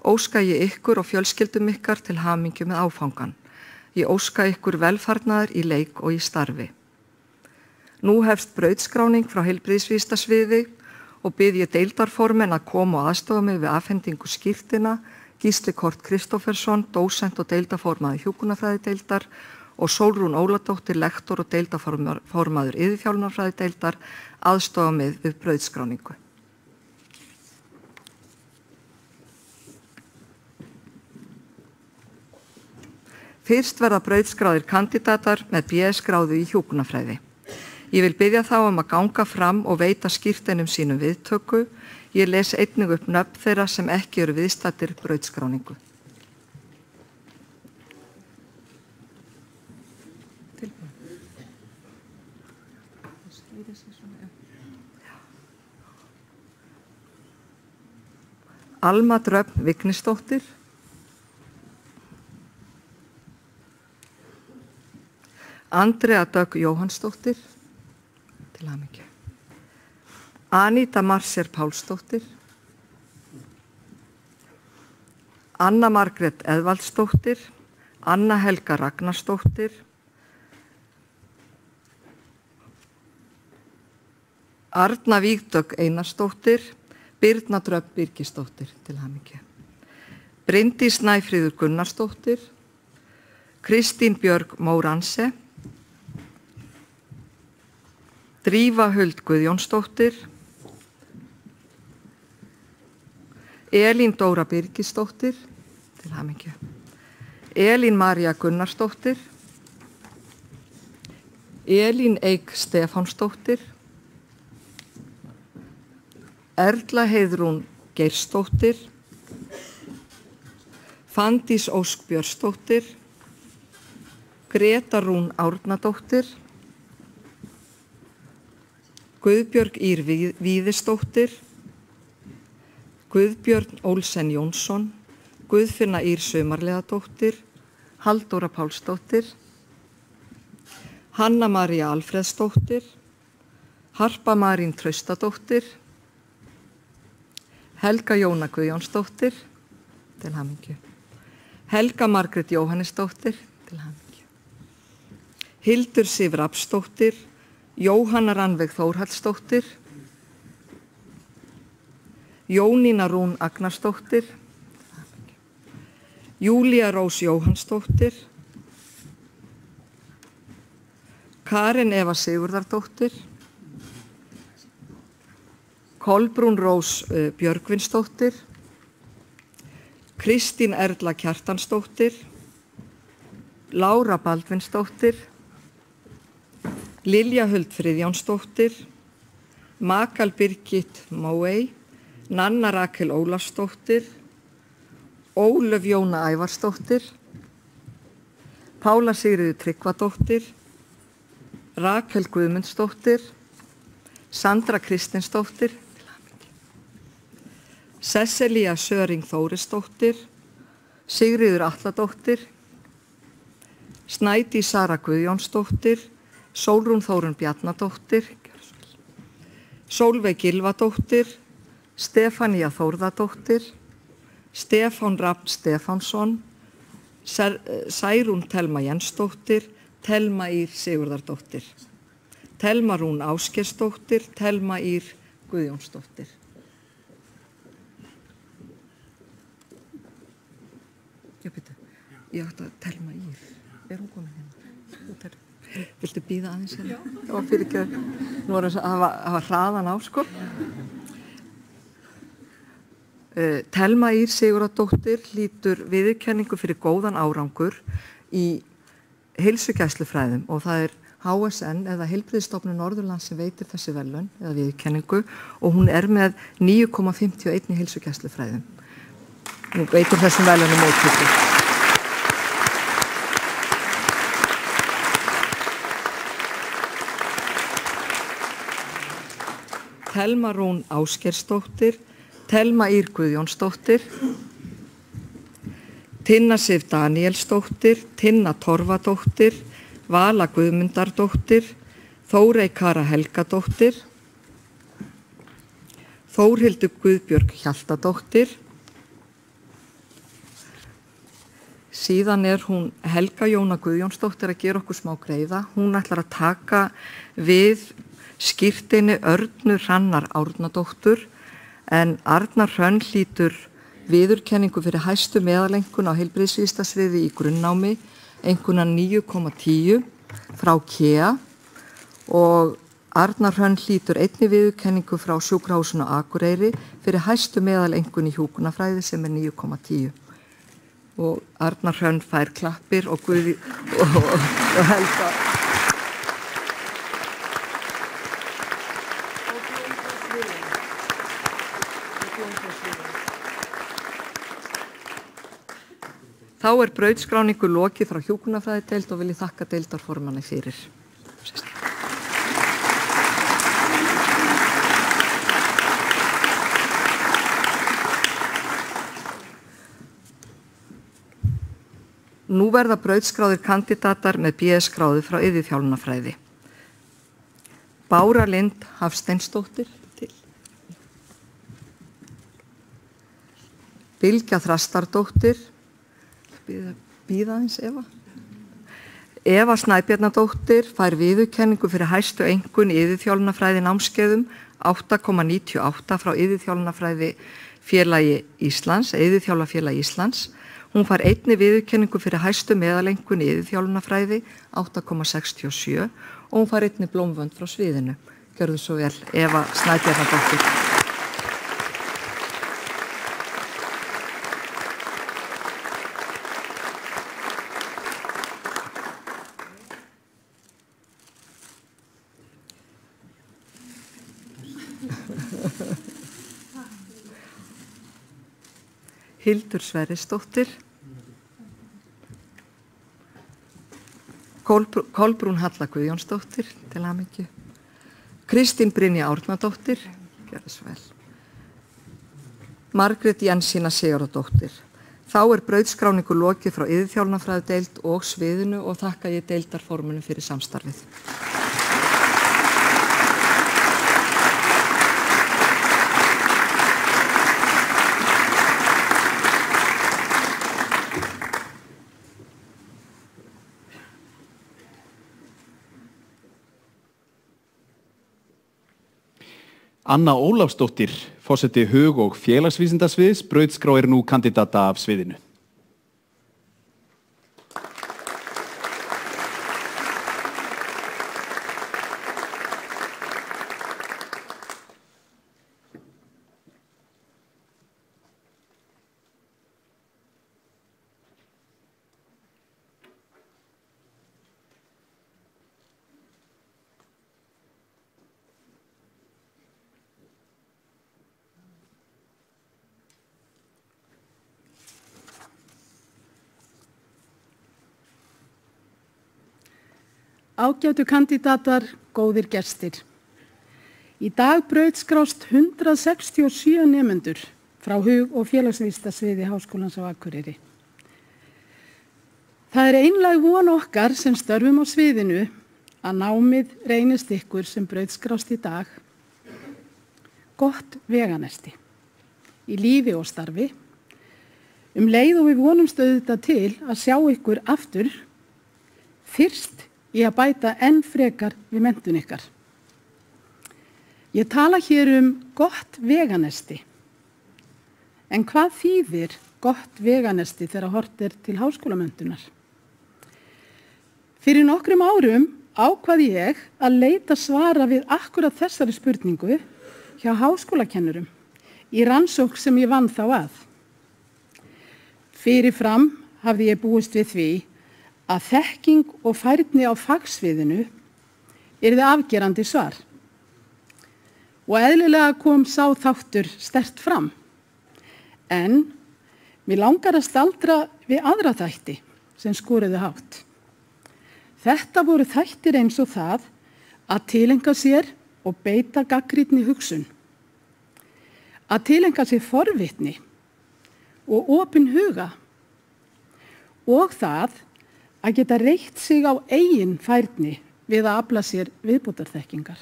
óska ég ykkur og fjölskyldum ykkar til hamingju með áfangan. Ég óska ykkur velfarnaðar í leik og í starfi. Nú hefst brautskráning frá heilbrigðisvísindasviði og bið ég deildarformenn að koma og aðstofa mig við afhendingu skírtina, Gísli Kort Kristófersson, dósent og deildarformaður hjúkrunarfræðideildar og Sólrún Óladóttir, lektor og deildarformaður iðjuþjálfunarfræðideildar aðstofa mig við brautskráningu. Fyrst verða brautskráðir kandidatar með BS-gráðu í hjúkrunarfræði. Ég vil biðja þá að ganga fram og veita skírteinum sínum viðtöku. Ég les einnig upp nöfn þeirra sem ekki eru viðstaddir brautskráningu. Alma Dröfn Vignisdóttir, Andrea Dögg Jóhannsdóttir, til hamingju. Anita Marsér Pálsdóttir, Anna Margrét Eðvaldsdóttir, Anna Helga Ragnarsdóttir, Arna Vígdögg Einarsdóttir, Birna Dröfn Birgisdóttir, til hamingju. Bryndís Snæfríður Gunnarsdóttir, Kristín Björg Móranse, Drífa Huld Guðjónsdóttir, Elín Dóra Birgisdóttir, til hamingju. Elín María Gunnarsdóttir, Elín Eik Stefánsdóttir, Erla Heiðrún Geirsdóttir, Fandís Ósk Björnsdóttir, Greta Rún Árnadóttir, Guðbjörg Ír Víðisdóttir, Guðbjörn Olsen Jónsson, Guðfinna Ír Sumarliðadóttir, Halldóra Pálsdóttir, Hanna María Alfreðsdóttir, Harpa Marín Traustadóttir, Helga Jóna Guðjónsdóttir, til hamingju. Helga Margrét Jóhannesdóttir, til hamingju. Hildur Sif Rafnsdóttir, Jóhanna Rannveig Þórhallsdóttir, Jónína Rún Agnarsdóttir, Júlía Rós Jóhannsdóttir, Karen Eva Sigurðardóttir, Kolbrún Rós Björgvinsdóttir, Kristín Erla Kjartansdóttir, Lára Baldvinsdóttir, Lilja Huld Friðjónsdóttir, Makal Birgit Móey, Nanna Rakel Ólafsdóttir Ólöf Jóna Ævarsdóttir, Pála Sigríður Tryggvadóttir, Rakel Guðmundsdóttir, Sandra Kristinsdóttir, Sesselía Söring Þórisdóttir, Sigríður Atladóttir, Snædís Sara Guðjónsdóttir, Sólrún Þórunn Bjarnadóttir, Sólveig Gylfadóttir, Stefanía Þórðardóttir, Stefán Rafn Stefánsson, Særún Telma Jensdóttir, Telma Ír Sigurðardóttir, Telma Rún Ásgeirsdóttir, Telma Ír Guðjónsdóttir. Ég átti að Telma Ír. Hún komin hérna? Viltu bíða aðeins hérna? Já. Það var fyrir ekki að, nú var það að hafa hraðan á, sko. Telma Ír Sigurðardóttir hlýtur viðurkenningu fyrir góðan árangur í heilsugæslufræðum og það er HSN eða Heilbrigðisstofnun Norðurlands sem veitir þessi verðlaun eða viðurkenningu og hún er með 9,51 í heilsugæslufræðum. Hún veitir þessum verðlaunum móttöku. Telma Rún Ásgeirsdóttir, Telma Ír Guðjónsdóttir, Tinna Sif Danielsdóttir, Tinna Torfadóttir, Vala Guðmundardóttir, Þórey Kara Helgadóttir, Þórhildur Guðbjörg Hjaltadóttir, síðan er hún Helga Jóna Guðjónsdóttir að gera okkur smá greiða. Hún ætlar að taka við skírteini Örnu Hrannar Árnadóttur en Arnar Hrönn hlýtur viðurkenningu fyrir hæstu meðalengun á heilbrigðisvísindasviði í grunnnámi, einkunna 9,10 frá KEA og Arnar Hrönn hlýtur einni viðurkenningu frá Sjúkrahúsinu á Akureyri fyrir hæstu meðalengun í hjúkrunarfræði sem er 9,10. Og Arnar Hrönn fær klappir og Guði og Helga. Þá er brautskráningu lokið frá hjúkrunarfræðideild og vil ég þakka deildarformanni fyrir. Nú verða brautskráðir kandidatar með BS-gráðu frá iðjuþjálfunarfræði. Bára Lind Hafsteinsdóttir til. Bylgja Þrastardóttir. Bíða eins Eva. Eva Snæbjarnadóttir fær viðurkenningu fyrir hæstu einkunn í iðjuþjálfunarfræði námskeiðum 8,98 frá iðjuþjálfunarfræði félagi Íslands, iðjuþjálfafélagi Íslands. Hún fær einni viðurkenningu fyrir hæstu meðalengun í iðjuþjálfunarfræði 8,67 og hún fær einni blómvönd frá sviðinu. Gjörðu svo vel, Eva Snæbjarnadóttir. Hildur Sverrisdóttir, Kolbrún Halla Guðjónsdóttir, til hamingju, Kristín Brynja Árnadóttir, gjörðu svo vel, Margrét Jensína Sigurðardóttir. Þá er brautskráningu lokið frá iðjuþjálfunarfræðideild og sviðinu og þakka ég deildarformunum fyrir samstarfið. Anna Ólafsdóttir, forseti hug- og félagsvísindasviðs, brautskráir nú kandidata af sviðinu. Ágætu kandidatar, góðir gestir. Í dag brautskrást 167 nemendur frá hug- og félagsvísindasviði Háskólans á Akureyri. Það er einlæg von okkar sem störfum á sviðinu að námið reynist ykkur sem brautskrást í dag gott veganesti í lífi og starfi, leið og við vonumst auðvitað til að sjá ykkur aftur fyrst í að bæta enn frekar við menntun ykkar. Ég tala hér gott veganesti. En hvað þýðir gott veganesti þegar horft er til háskólamenntunar? Fyrir nokkrum árum ákvað ég að leita svara við akkurat þessari spurningu hjá háskólakennurum í rannsókn sem ég vann þá að. Fyrirfram hafði ég búist við því að þekking og færni á fagsviðinu yrði afgerandi svar. Og eðlilega kom sá þáttur sterkt fram. En mér langar að staldra við aðra þætti sem skoruðu hátt. Þetta voru þættir eins og það að tileinka sér og beita gagnrýnni hugsun. Að tileinka sér forvitni og opinn huga. Og það að geta reitt sig á eigin færni við að afla sér viðbótarþekkingar.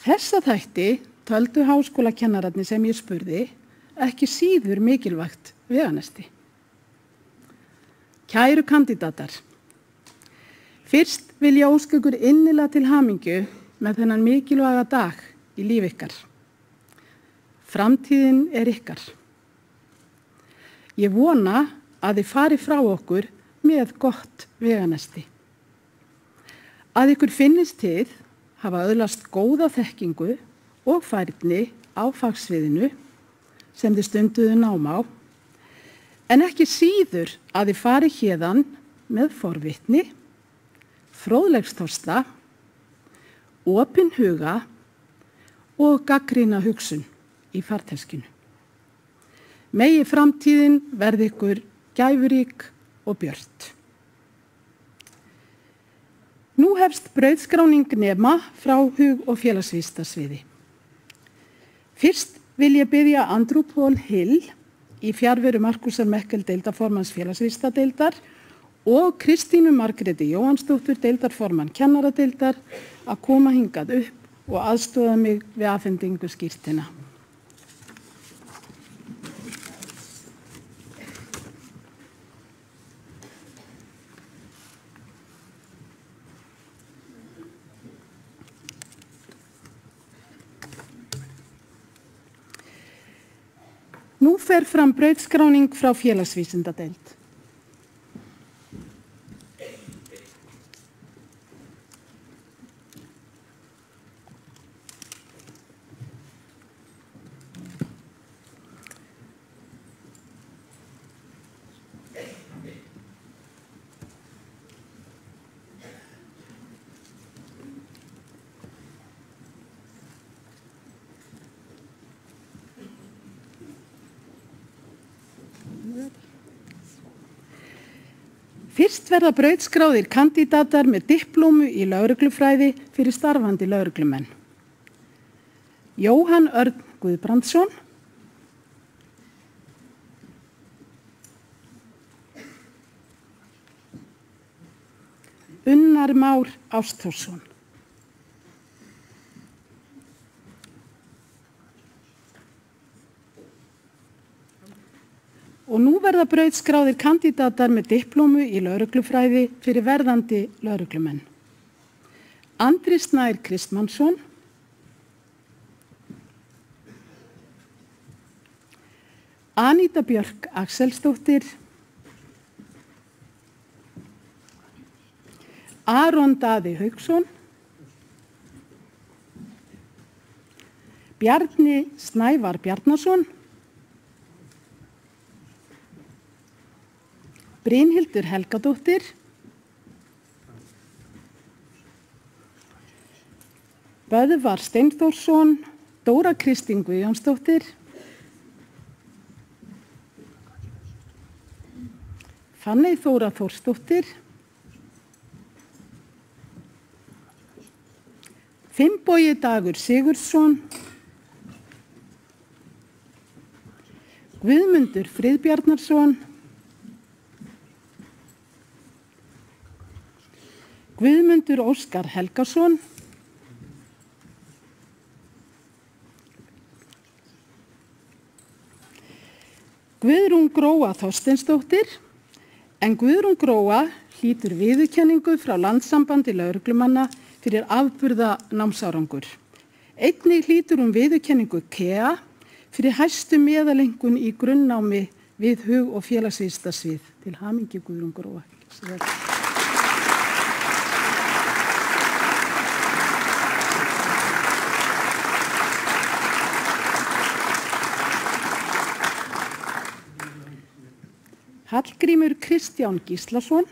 Þessa þætti töldu háskólakennararnir sem ég spurði ekki síður mikilvægt veganesti. Kæru kandidatar, fyrst vil ég óska ykkur innilega til hamingju með þennan mikilvæga dag í líf ykkar. Framtíðin er ykkar. Ég vona að þið fari frá okkur með gott veganesti. Að ykkur finnist þið hafa öðlast góða þekkingu og færni á fagsviðinu sem þið stunduðu nám á, en ekki síður að þið fari héðan með forvitni, fróðleiksþorsta, opinn huga og gagnrýna hugsun í farteskinu. Megi framtíðin verði ykkur gæfurík og björt. Nú hefst brautskráning nema frá hug- og félagsvísindasviði. Fyrst vil ég biðja Andrew Paul Hill í fjarveru Markusar Mekkel deildarformanns félagsvísindadeildar og Kristínu Margréti Jóhannsdóttur deildarformann kennaradeildar að koma hingað upp og aðstoða mig við afhendingu skírteina. Nú fer fram brautskráning frá félagsvísindadeild. Fyrst verða brautskráðir kandidatar með diplómu í lögreglufræði fyrir starfandi lögreglumenn. Jóhann Örn Guðbrandsson, Unnar Már Ástþórsson, og nú verða brautskráðir kandidatar með diplómu í lögreglufræði fyrir verðandi lögreglumenn. Andri Snær Kristmannsson, Aníta Björk Axelsdóttir, Aron Daði Hauksson, Bjarni Snævar Bjarnason, Brynhildur Helgadóttir, Böðvar Steinþórsson, Dóra Kristín Guðjónsdóttir, Fanney Þóra Þórsdóttir, Finnbogi Dagur Sigurðsson, Guðmundur Friðbjarnarsson, Guðmundur Óskar Helgason, Guðrún Gróa Þorsteinsdóttir, en Guðrún Gróa hlýtur viðurkenningu frá Landssambandi lögreglumanna fyrir afburða námsárangur. Einnig hlýtur hún viðurkenningu KEA fyrir hæstu meðalengun í grunnnámi við hug- og félagsvísindasvið. Til hamingju Guðrún Gróa. Hallgrímur Kristján Gíslason,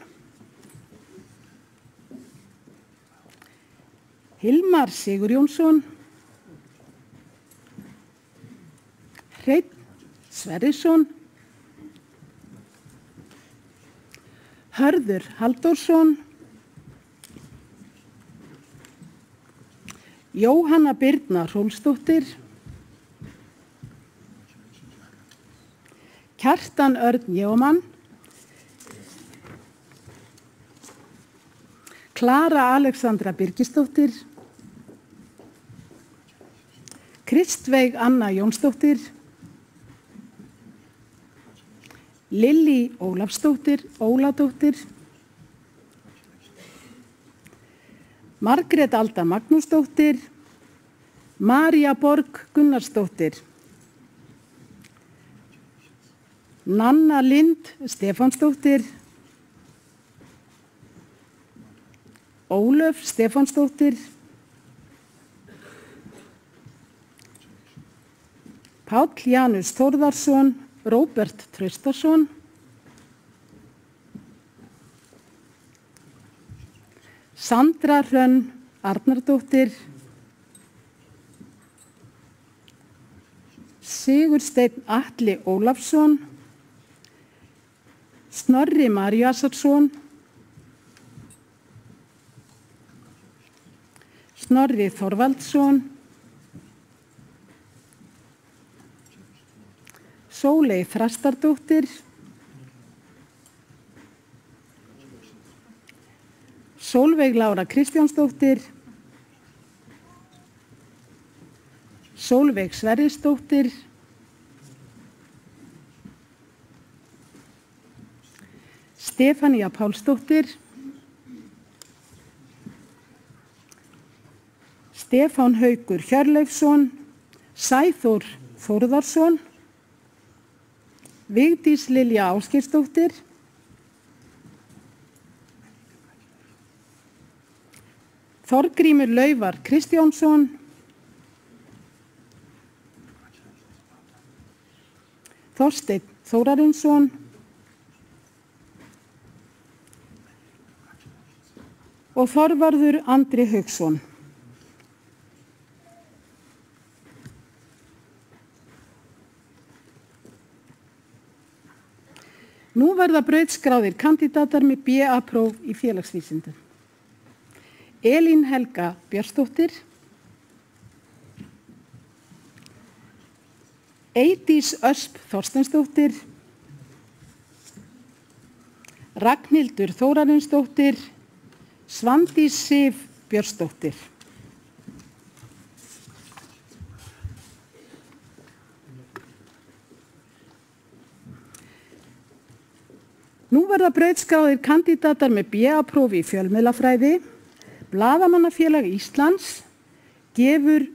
Hilmar Sigurjónsson, Hreinn Sverrisson, Hörður Halldórsson, Jóhanna Birna Hrólfsdóttir, Kjartan Örn Jómann, Klara Alexandra Birgisdóttir, Kristveig Anna Jónsdóttir, Lillý Ólafsdóttir, Margrét Alda Magnúsdóttir, María Borg Gunnarsdóttir, Nanna Lind Stefánsdóttir, Ólöf Stefánsdóttir, Páll Janus Þórðarsson, Róbert Traustason, Sandra Hrönn Arnardóttir, Sigursteinn Atli Ólafsson, Snorri Maríasarsson, Snorri Þorvaldsson, Sóley Þrastardóttir, Sólveig Lára Kristjánsdóttir, Sólveig Sverrisdóttir, Stefania Pálsdóttir, Stefán Haukur Hjörleifsson, Sæþór Þórðarsson, Vigdís Lilja Ásgeirsdóttir, Þorgrímur Laufar Kristjánsson, Þorsteinn Þórarinsson, og Þorvarður Andri Hauksson. Nú verða brautskráðir kandidatar með BA-próf í félagsvísindum. Elín Helga Björnsdóttir, Eydís Ösp Þorsteinsdóttir, Ragnhildur Þórarinsdóttir, Svandís Sif Björnsdóttir. Nú verða brautskráðir kandidatar með BA-próf í fjölmiðlafræði. Blaðamannafélag Íslands gefur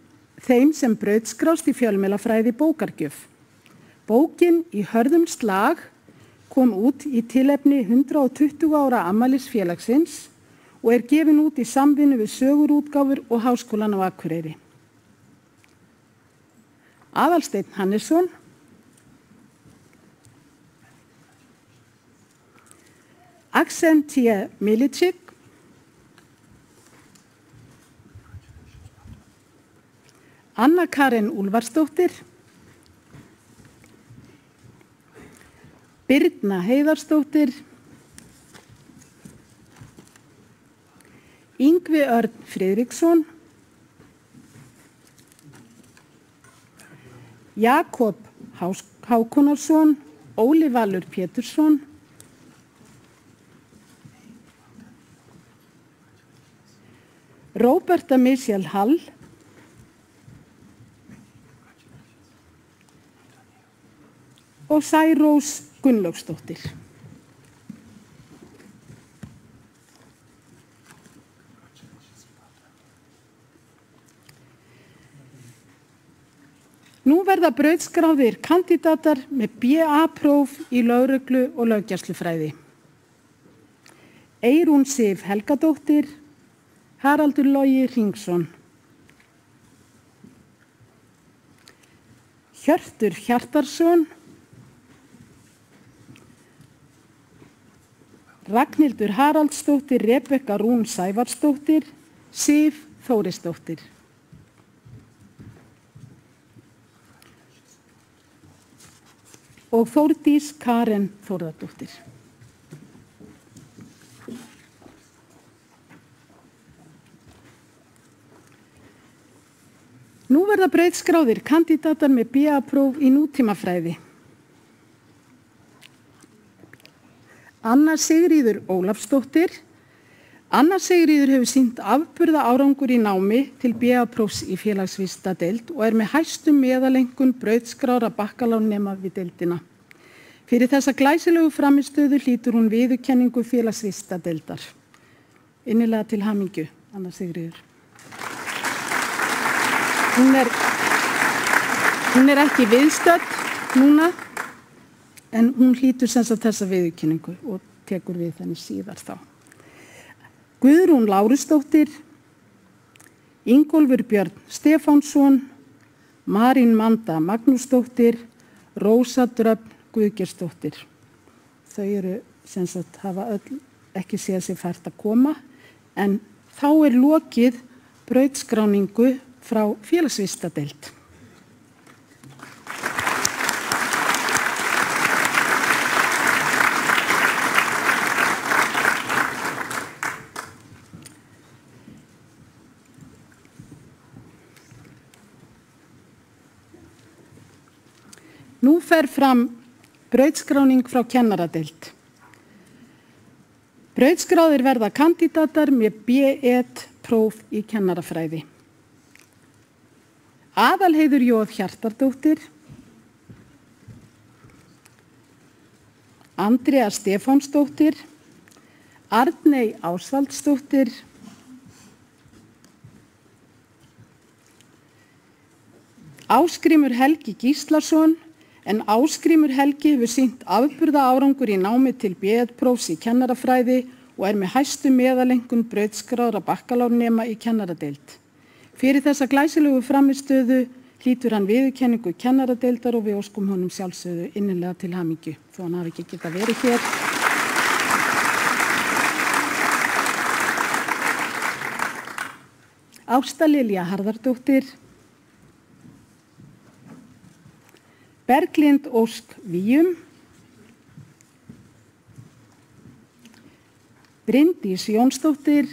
þeim sem brautskrást í fjölmiðlafræði bókargjöf. Bókin Í hörðum slag kom út í tilefni 120 ára afmælis félagsins og er gefin út í samvinnu við Sögurútgáfur og Háskólann á Akureyri. Aðalsteinn Hannesson, Aksentie Milicic, Anna Karen Úlfarsdóttir, Birna Heiðarsdóttir, Yngvi Örn Friðriksson, Jakob Hákonarsson, Óli Valur Pétursson, Róberta Michelle Hall, og Særós Gunnlaugsdóttir. Nú verða brautskráðir kandidatar með BA-próf í lögreglu og löggæslufræði. Eyrún Sif Helgadóttir, Haraldur Logi Hringsson, Hjörtur Hjartarson, Ragnhildur Haraldsdóttir, Rebekka Rún Sævarsdóttir, Sif Þórisdóttir. Og Þórdís Karen Þórðardóttir. Nú verða brautskráðir kandidatar með BA-próf í nútímafræði. Anna Sigríður Ólafsdóttir. Anna Sigríður hefur sýnt afburða árangur í námi til BA-prófs í félagsvísindadeild og með hæstu meðalengun brautskráðra bakkalárnema við deildina. Fyrir þessa glæsilegu framistöðu hlýtur hún viðurkenningu félagsvísindadeildar. Innilega til hamingju, Anna Sigríður. Hún er ekki viðstödd núna, en hún hlýtur sem sagt þessa viðurkenningu og tekur við þenni síðar þá. Guðrún Lárusdóttir, Ingólfur Björn Stefánsson, Marín Manda Magnúsdóttir, Rósa Dröfn Guðgeirsdóttir. Þau eru sem sagt hafa öll ekki séð sér fært að koma, en þá er lokið brautskráningu frá félagsvísindadeild. Nú fer fram brautskráning frá kennaradeild. Brautskráðir verða kandidatar með B1-próf í kennarafræði. Aðalheiður Jóð Hjartardóttir, Andrea Stefánsdóttir, Arney Ásvaldsdóttir, Ásgrímur Helgi Gíslason, en Ásgrímur Helgi hefur sýnt afburða árangur í námi til B1-prófs í kennarafræði og með hæstu meðalengun brautskráðra bakkalárnema í kennaradeild. Fyrir þessa glæsilegu framistöðu hlýtur hann viðurkenningu kennaradeildar og við óskum honum sjálfsögðu innilega til hamingju, þó hann hafi ekki getað verið hér. Ásta Lilja Harðardóttir, Berglind Ósk Víum, Bryndís Jónsdóttir,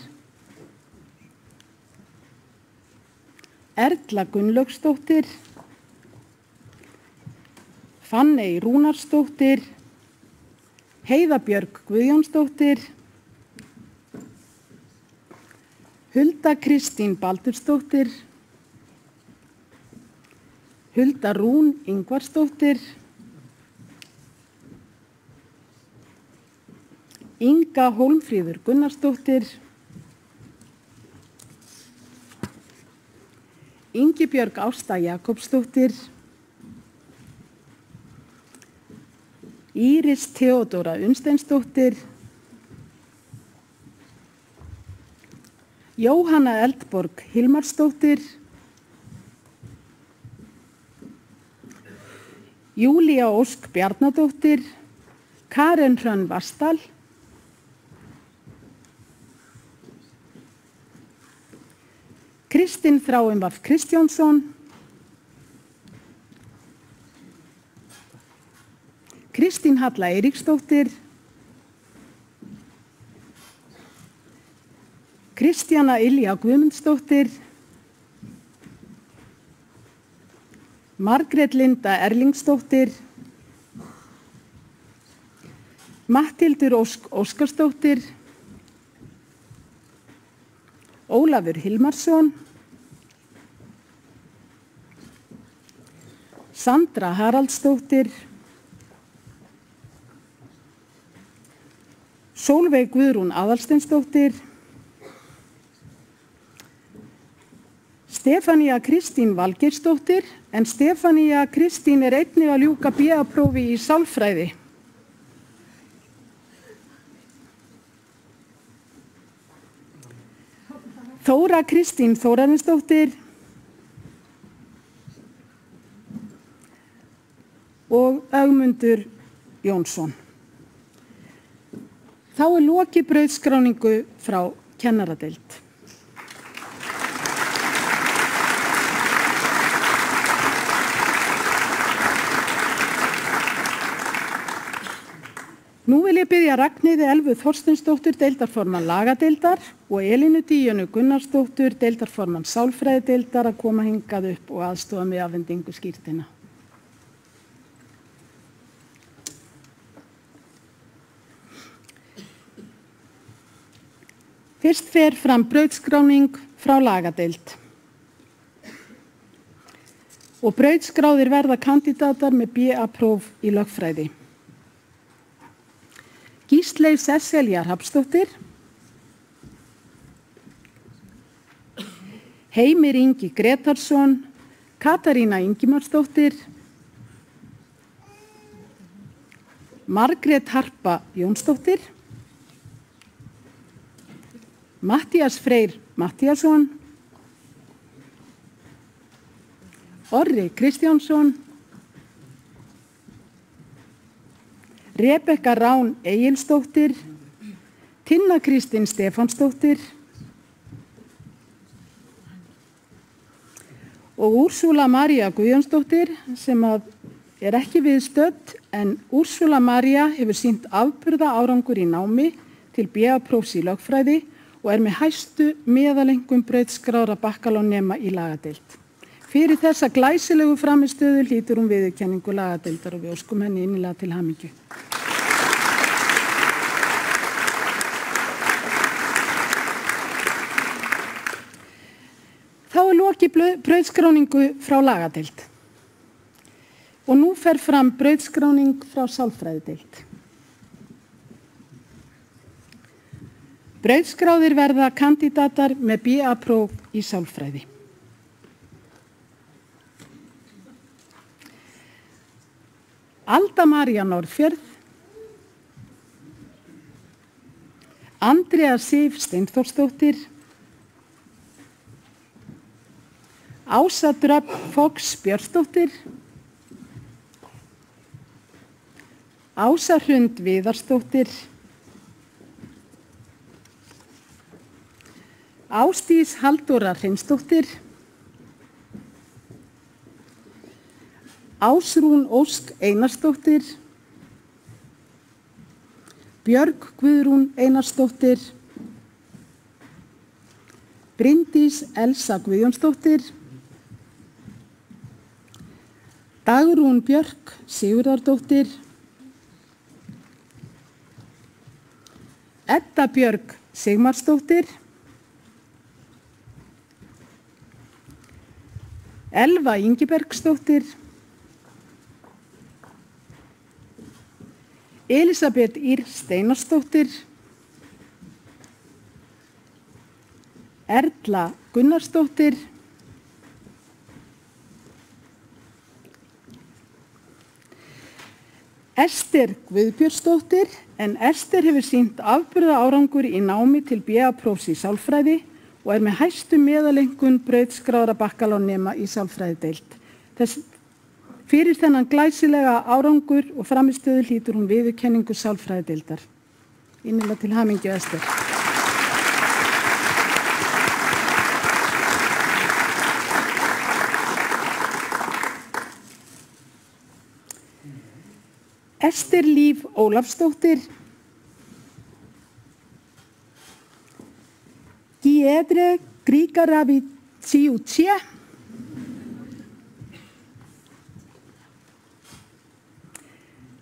Erla Gunnlaugsdóttir, Fanney Rúnarsdóttir, Heiða Björg Guðjónsdóttir, Hulda Kristín Baldursdóttir, Hulda Rún Ingvarsdóttir, Inga Hólmfríður Gunnarsdóttir, Ingibjörg Ásta Jakobsdóttir, Íris Theodóra Unnsteinsdóttir, Jóhanna Eldborg Hilmarsdóttir, Júlía Ósk Bjarnadóttir, Karen Hrönn Vastal, Kristinn Þráinn Vaf Kristjánsson, Kristín Halla Eiríksdóttir, Kristjana Ylja Guðmundsdóttir, Margrét Linda Erlingsdóttir, Matthildur Óskarsdóttir, Ólafur Hilmarsson, Sandra Haraldsdóttir, Sólveig Guðrún Aðalsteinsdóttir, Stefanía Kristín Valgeirsdóttir, en Stefanía Kristín einnig að ljúka BA-prófi í sálfræði. Þóra Kristín Þórarinsdóttir og Ögmundur Jónsson. Þá lokið brautskráningu frá kennaradeild. Nú vil ég biðja Ragnheiði Elvu Þorsteinsdóttur, deildarformann lagadeildar, og Elínu Díönu Gunnarsdóttur, deildarformann sálfræðideildar, að koma hingað upp og aðstofa með afhendingu skírteina. Fyrst fer fram brautskráning frá lagadeild. Og brautskráðir verða kandidatar með BA-próf í lögfræði. Gísleif Sesselja Hrafnsdóttir, Heimir Ingi Gretarsson, Katarína Ingimarsdóttir, Margrét Harpa Jónsdóttir, Matthías Freyr Matthíasson, Orri Kristjánsson, Rebekka Rán Egilsdóttir, Tinna Kristín Stefánsdóttir og Úrsúla María Guðjónsdóttir, sem er ekki viðstödd, en Úrsúla María hefur sýnt afburða árangur í námi til BA-prófs í lögfræði og er með hæstu meðalengum brautskráðra bakkalónnema í lagadeild. Fyrir þessa glæsilegu framistöðu hlýtur hún viðurkenningu lagadeildar og við óskum henni innilega til hamingju. Þá er lokið brautskráningu frá lagadeild. Og nú fer fram brautskráning frá sálfræðideild. Brautskráðir verða kandidatar með BA-próf í sálfræði. Alda María Norðfjörð, Andrea Sif Steinþórsdóttir, Ása Dröfn Fox Björnsdóttir, Ása Hrund Viðarsdóttir, Ásdís Halldóra Hreinsdóttir, Ásrún Ósk Einarsdóttir, Björg Guðrún Einarsdóttir, Bryndís Elsa Guðjónsdóttir, Dagrún Björk Sigurðardóttir, Edda Björg Sigmarsdóttir, Elva Ingibergsdóttir, Elisabeth Ýr Steinarsdóttir, Erla Gunnarsdóttir, Ester Guðbjörnsdóttir, en Ester hefur sýnt afburða árangur í námi til BA-prófs í sálfræði og er með hæstu meðalengun brautskráðra bakkalónnema í sálfræðideild. Fyrir þennan glæsilega árangur og framistöðu hlýtur hún viðurkenningu sálfræðideildar. Innilega til hamingju, Ester. Ester Líf Ólafsdóttir, Giedre Grigaravi Tsiutsie,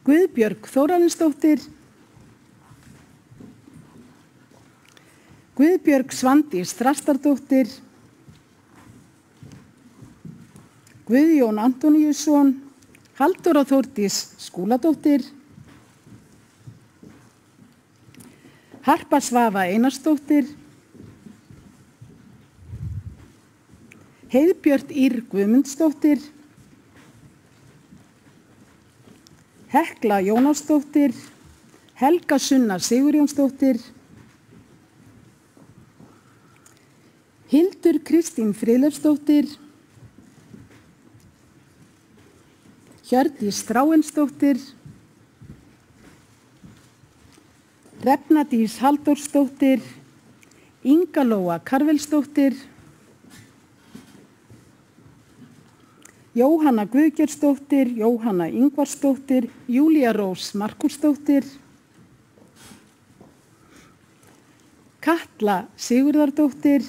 Guðbjörg Þórarinsdóttir, Guðbjörg Svandís Þrastardóttir, Guðjón Antoníusson, Halldóra Þórdís Skúladóttir, Harpa Svafa Einarsdóttir, Heiðbjört Ýr Guðmundsdóttir, Hekla Jónasdóttir, Helga Sunna Sigurjónsdóttir, Hildur Kristín Friðleifsdóttir, Hjördís Þráinsdóttir, Hrefna Dís Halldórsdóttir, Inga Lóa Karvelsdóttir, Jóhanna Guðgeirsdóttir, Jóhanna Ingvarsdóttir, Júlía Rós Markúsdóttir, Katla Sigurðardóttir,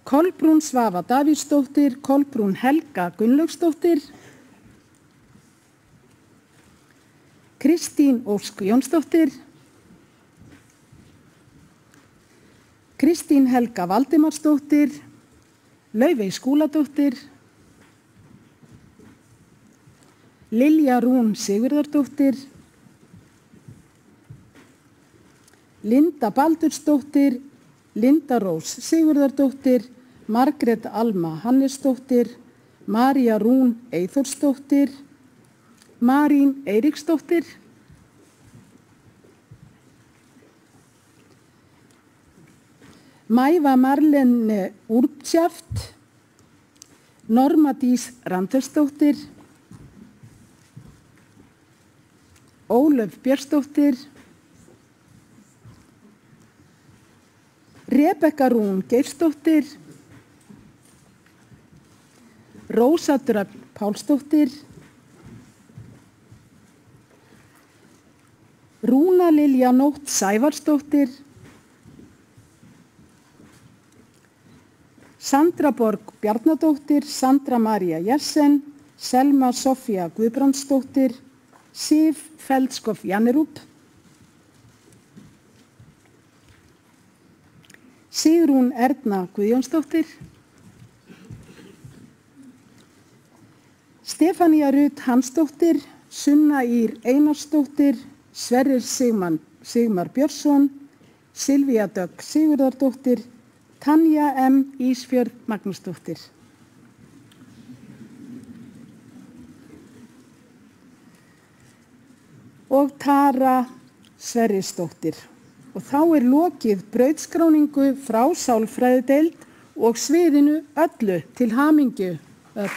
Kolbrún Svafa Davíðsdóttir, Kolbrún Helga Gunnlaugsdóttir, Kristín Ósk Jónsdóttir, Kristín Helga Valdimarsdóttir, Laufey Skúladóttir, Lilja Rún Sigurðardóttir, Linda Baldursdóttir, Linda Rós Sigurðardóttir, Margrét Alma Hannesdóttir, María Rún Eyþórsdóttir, Marín Eiríksdóttir, Mæva Marlene Úrtsjaft, Norma Dís Randversdóttir, Ólöf Björnsdóttir, Rebekka Rún Geirsdóttir, Rósa Dröfn Pálsdóttir, Rúna Lilja Nótt Sævarsdóttir, Sandra Borg Bjarnadóttir, Sandra María Jessen, Selma Sofía Guðbrandsdóttir, Sif Feldskoff Jannerup, Sigrún Erna Guðjónsdóttir, Stefania Rut Hansdóttir, Sunna Ýr Einarsdóttir, Sverrir Sigmar Björnsson, Silvía Dögg Sigurðardóttir, Tanja M. Ísfjörð Magnúsdóttir. Og Tara Sverrisdóttir. Og þá lokið brautskráningu frá sálfræðideild og sviðinu öllu til hamingju öll.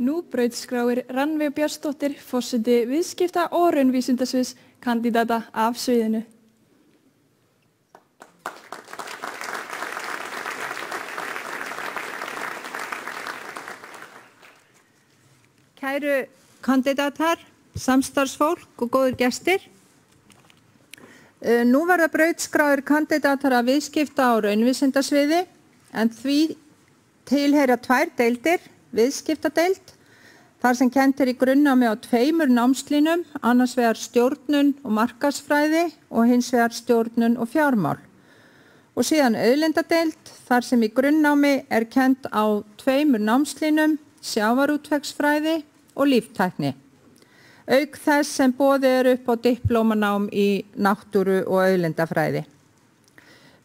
Nú brautskráir Rannveig Björnsdóttir, forseti viðskipta og raunvísindasviðs kandídata af sviðinu. Kæru kandidatar, samstarfsfólk og góðir gestir. Nú verða brautskráir kandidatar af viðskipta og raunvísindasviði en því tilheyra 2 deildir, viðskiptadeild, þar sem kennt í grunnnámi á 2 námslínum, annars vegar stjórnun og markaðsfræði og hins vegar stjórnun og fjármál. Og síðan auðlindadeild, þar sem í grunnnámi kennt á 2 námslínum, sjávarútvegsfræði og líftækni. Auk þess sem boðið upp á diplómanám í náttúru og auðlindafræði.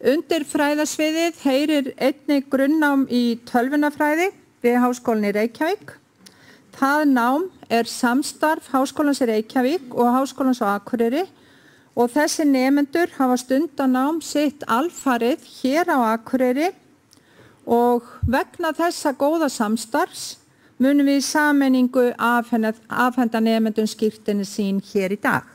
Undir fræðasviðið heyrir einnig grunnnám í tölvunarfræði við Háskólann í Reykjavík. Það nám samstarf Háskólans í Reykjavík og Háskólans á Akureyri og þessi nemendur hafa stundanám sitt alfarið hér á Akureyri og vegna þessa góða samstarfs munum við í sameiningu afhenda nemendum skírteini sín hér í dag.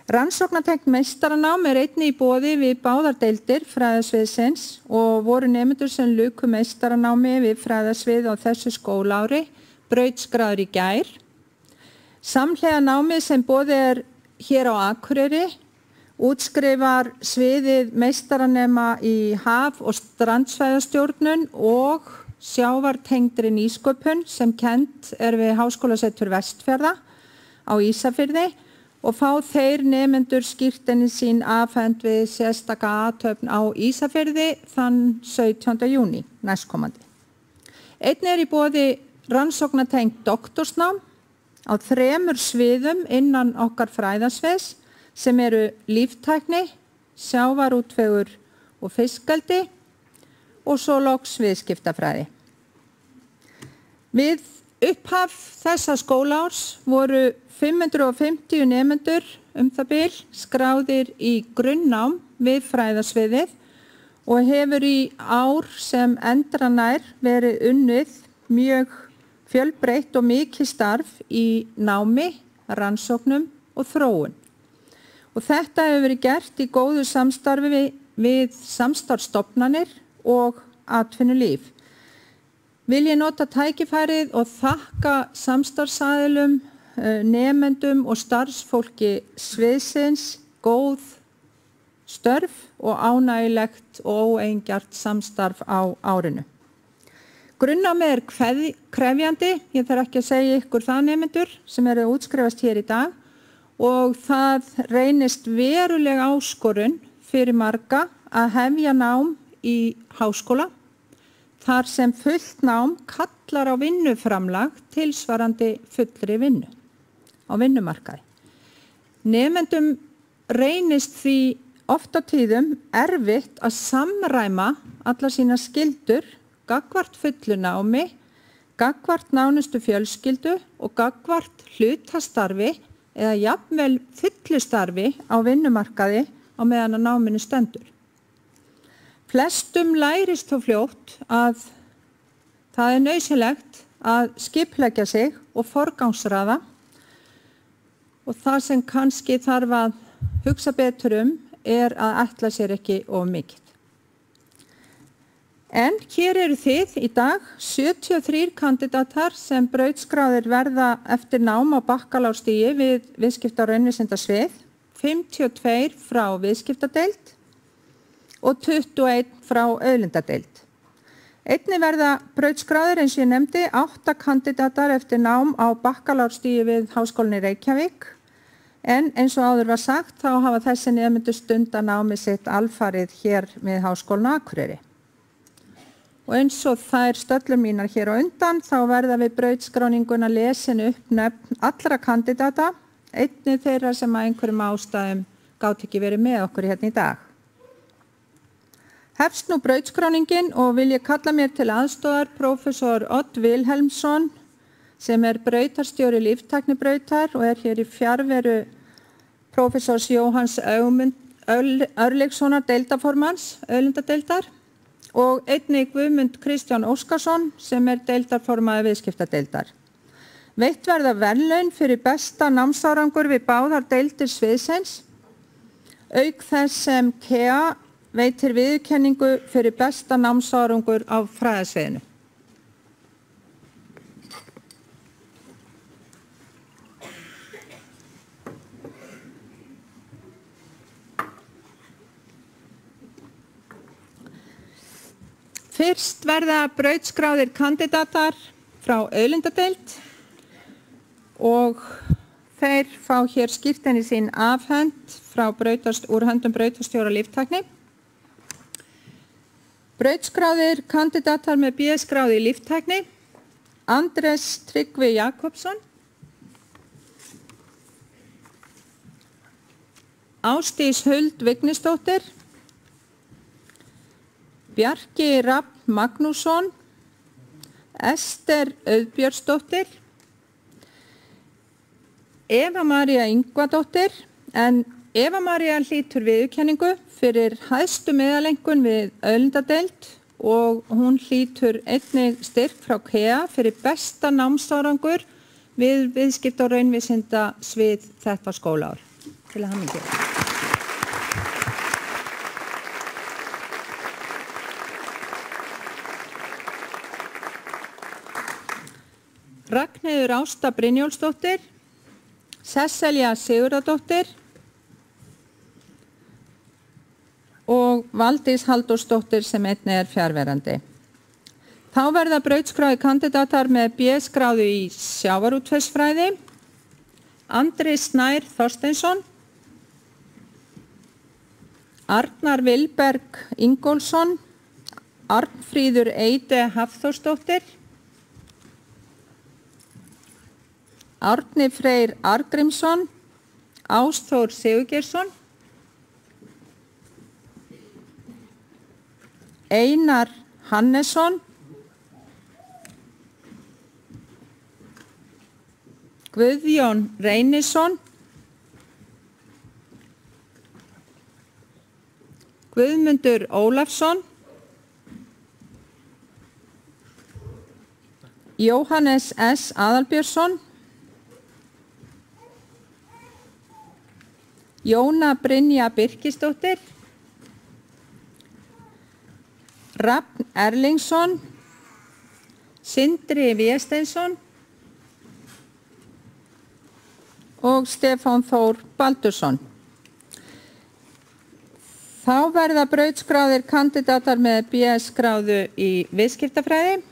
Rannsóknartengt meistaranám einnig í boði við báðar deildir fræðasviðsins og voru nemendur sem luku meistaranámi við fræðasvið á þessu skólaári brautskráður í gær. Samhliða námið sem boðið hér á Akureyri útskrifar sviðið meistaranema í haf- og strandsvæðastjórnun og sjávartengdri nýsköpun sem kennt við Háskólasetur Vestfjarða á Ísafirði og fá þeir nemendur skírteini sín afhent við sérstaka athöfn á Ísafirði þann 17. júní næstkomandi. Einnig í boði rannsóknatengt doktorsnám á 3 sviðum innan okkar fræðasviðs sem eru líftækni, sjávarútvegur og fiskeldi og svo loks viðskiptafræði. Við upphaf þessa skólaárs voru 550 nemendur það bil skráðir í grunnnám við fræðasviðið og hefur í ár sem endranær verið unnið mjög fjölbreytt og mikið starf í námi, rannsóknum og þróun. Og þetta hefur verið gert í góðu samstarfi við samstarfsstofnanir og atvinnulíf. Vil ég nota tækifærið og þakka samstarfsaðilum, nemendum og starfsfólki sviðsins góð störf og ánægilegt og óeigingjarnt samstarf á árinu. Grunnnámið krefjandi, ég þarf ekki að segja ykkur það nemendur sem eru að útskrifast hér í dag og það reynist veruleg áskorun fyrir marga að hefja nám í háskóla þar sem fullt nám kallar á vinnuframlag tilsvarandi fullri vinnu á vinnumarkaði. Nemendum reynist því oft á tíðum erfitt að samræma alla sína skyldur gagnvart fullu námi, gagnvart nánustu fjölskyldu og gagnvart hlutastarfi eða jafnvel fullustarfi á vinnumarkaði á meðan að náminu stendur. Flestum lærist þó fljótt að það nauðsynlegt að skipleggja sig og forgangsraða og það sem kannski þarf að hugsa betur að ætla sér ekki of mikið. En hér eru þið í dag 73 kandidatar sem brautskráðir verða eftir nám á bakkalárstigi við viðskipta- og raunvísindasvið, 52 frá viðskiptadeild og 21 frá auðlindadeild. Einnig verða brautskráðir eins og ég nefndi 8 kandidatar eftir nám á bakkalárstigi við Háskólann í Reykjavík en eins og áður var sagt þá hafa þessi nemendur stunda námið sitt alfarið hér við Háskólann á Akureyri. Og eins og þær stöllur mínar hér á undan þá verða við brautskráninguna lesin upp nöfn allra kandidata, einnig þeirra sem að einhverjum ástæðum gátu ekki verið með okkur hérna í dag. Hefst nú brautskráningin og vil ég kalla mér til aðstoðar prófessor Odd Vilhelmsson sem brautarstjóri líftæknibrautar og hér í fjarveru prófessors Jóhanns Örlygssonar deildarformanns auðlindadeildar og einnig Guðmund Kristján Óskarsson sem deildarformaður viðskiptadeildar. Veitt verða verðlaun fyrir besta námsárangur við báðar deildir sviðsins, auk þess sem KEA veitir viðurkenningu fyrir besta námsárangur á fræðasviðinu. Fyrst verða brautskráðir kandidatar frá auðlindadeild og þeir fá hér skírteini sín afhent úr höndum brautarstjóra líftækni. Brautskráðir kandidatar með B-skráði í líftækni, Andrés Tryggvi Jakobsson, Ásdís Huld Vignisdóttir, Bjarki Rafn Magnússon, Ester Auðbjörnsdóttir, Eva María Ingvadóttir, en Eva María hlýtur viðurkenningu fyrir hæstu meðalengun við auðlindadeild og hún hlýtur einnig styrk frá KEA fyrir besta námsárangur við viðskipta- og raunvísindasvið þetta skólaár. Til hamingju. Ragnheiður Ásta Brynjólfsdóttir, Sesselja Sigurðardóttir og Valdís Halldórsdóttir sem einnig fjarverandi. Þá verða brautskráðir kandidatar með B-skráðu í sjávarútvegsfræði, Andri Snær Þorsteinsson, Arnar Vilberg Ingólfsson, Arnfríður Eide Hafþórsdóttir, Árni Freyr Arngrímsson, Ásþór Sigurgeirsson, Einar Hannesson, Guðjón Reynisson, Guðmundur Ólafsson, Jóhannes S. Aðalbjörnsson, Jóna Brynja Birkisdóttir, Rafn Erlingsson, Sindri Vésteinsson og Stefán Þór Baldursson. Þá verða brautskráðir kandidatar með BS-skráðu í viðskiptafræði.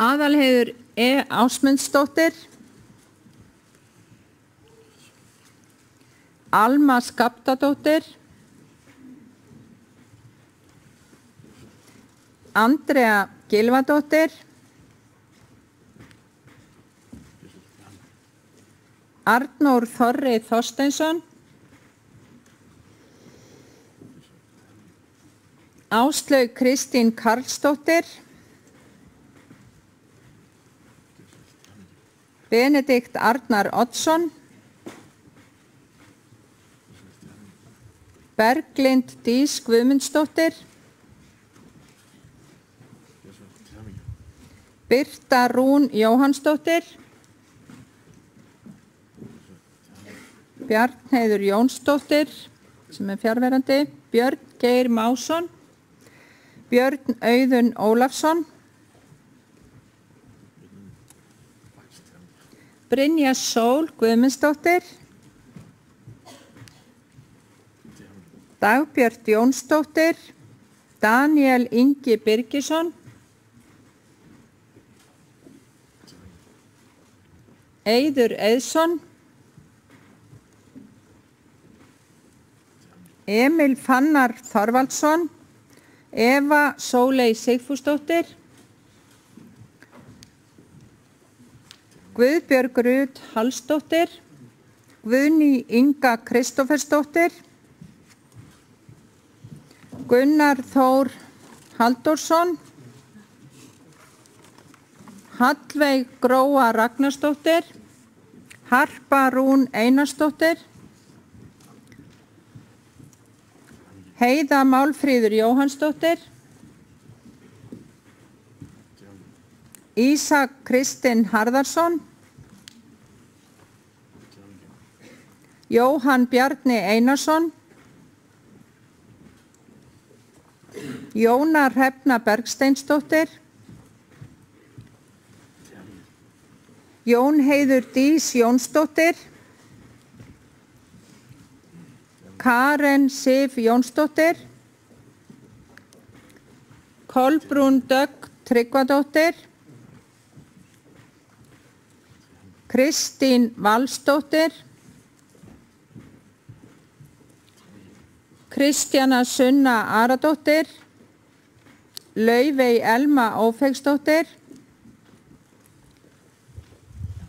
Aðalheiður E. Ásmundsdóttir, Alma Skaptadóttir, Andrea Gylfadóttir, Arnór Þorri Þorsteinsson, Áslaug Kristín Karlsdóttir, Benedikt Arnar Oddsson, Berglind Dís Guðmundsdóttir, Birta Rún Jóhannsdóttir, Bjarnheiður Jónsdóttir, sem fjarverandi, Björn Geir Másson, Björn Auðun Ólafsson, Brynja Sól Guðmundsdóttir, Dagbjört Jónsdóttir, Daniel Ingi Birgisson, Eiður Eiðsson, Emil Fannar Þorvaldsson, Eva Sóley Sigfúsdóttir, Guðbjörg Rut Hallsdóttir, Guðný Inga Kristófersdóttir, Gunnar Þór Halldórsson, Hallveig Gróa Ragnarsdóttir, Harpa Rún Einarsdóttir, Heiða Málfríður Jóhannsdóttir, Ísak Kristinn Harðarsson, Jóhann Bjarni Einarsson, Jóna Hrefna Bergsteinsdóttir, Jón Heiður Dís Jónsdóttir, Karen Sif Jónsdóttir, Kolbrún Dögg Tryggvadóttir, Kristín Valsdóttir, Kristjana Sunna Aradóttir, Laufey Elma Ófeigsdóttir,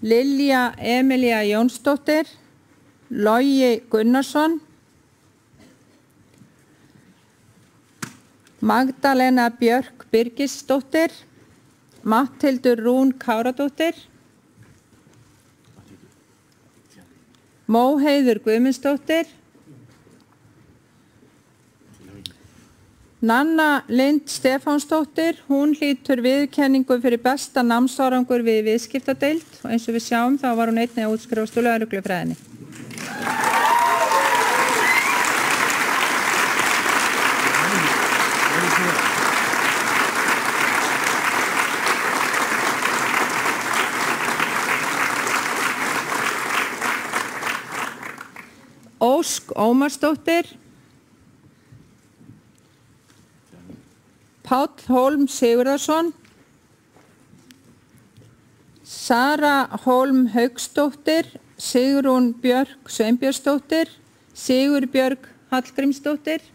Lilja Emilía Jónsdóttir, Logi Gunnarsson, Magdalena Björk Birgisdóttir, Matthildur Rún Káradóttir, Móheiður Guðmundsdóttir, Nanna Lind Stefánsdóttir, hún hlýtur viðurkenningu fyrir besta námsárangur við viðskiptadeild og eins og við sjáum þá var hún einnig að útskrifast úr lögreglufræðinni. Ósk Ómarsdóttir, Páll Hólm Sigurðarsson, Sara Hólm Hauksdóttir, Sigrún Björk Sveinbjörnsdóttir, Sigurbjörg Hallgrímsdóttir,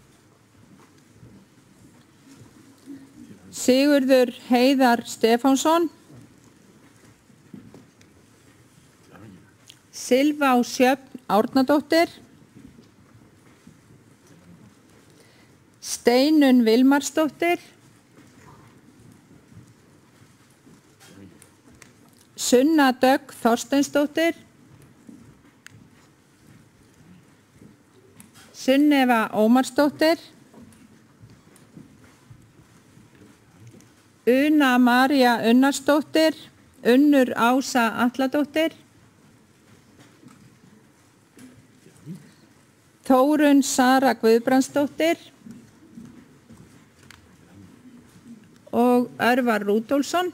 Sigurður Heiðar Stefánsson, Silva Sjöfn Árnadóttir, Steinun Vilmarsdóttir, Sunna Dögg Þorsteinsdóttir, Sunneva Ómarsdóttir, Una María Unnarsdóttir, Unnur Ása Atladóttir, Þórunn Sara Guðbrandsdóttir og Örvar Rúdólfsson.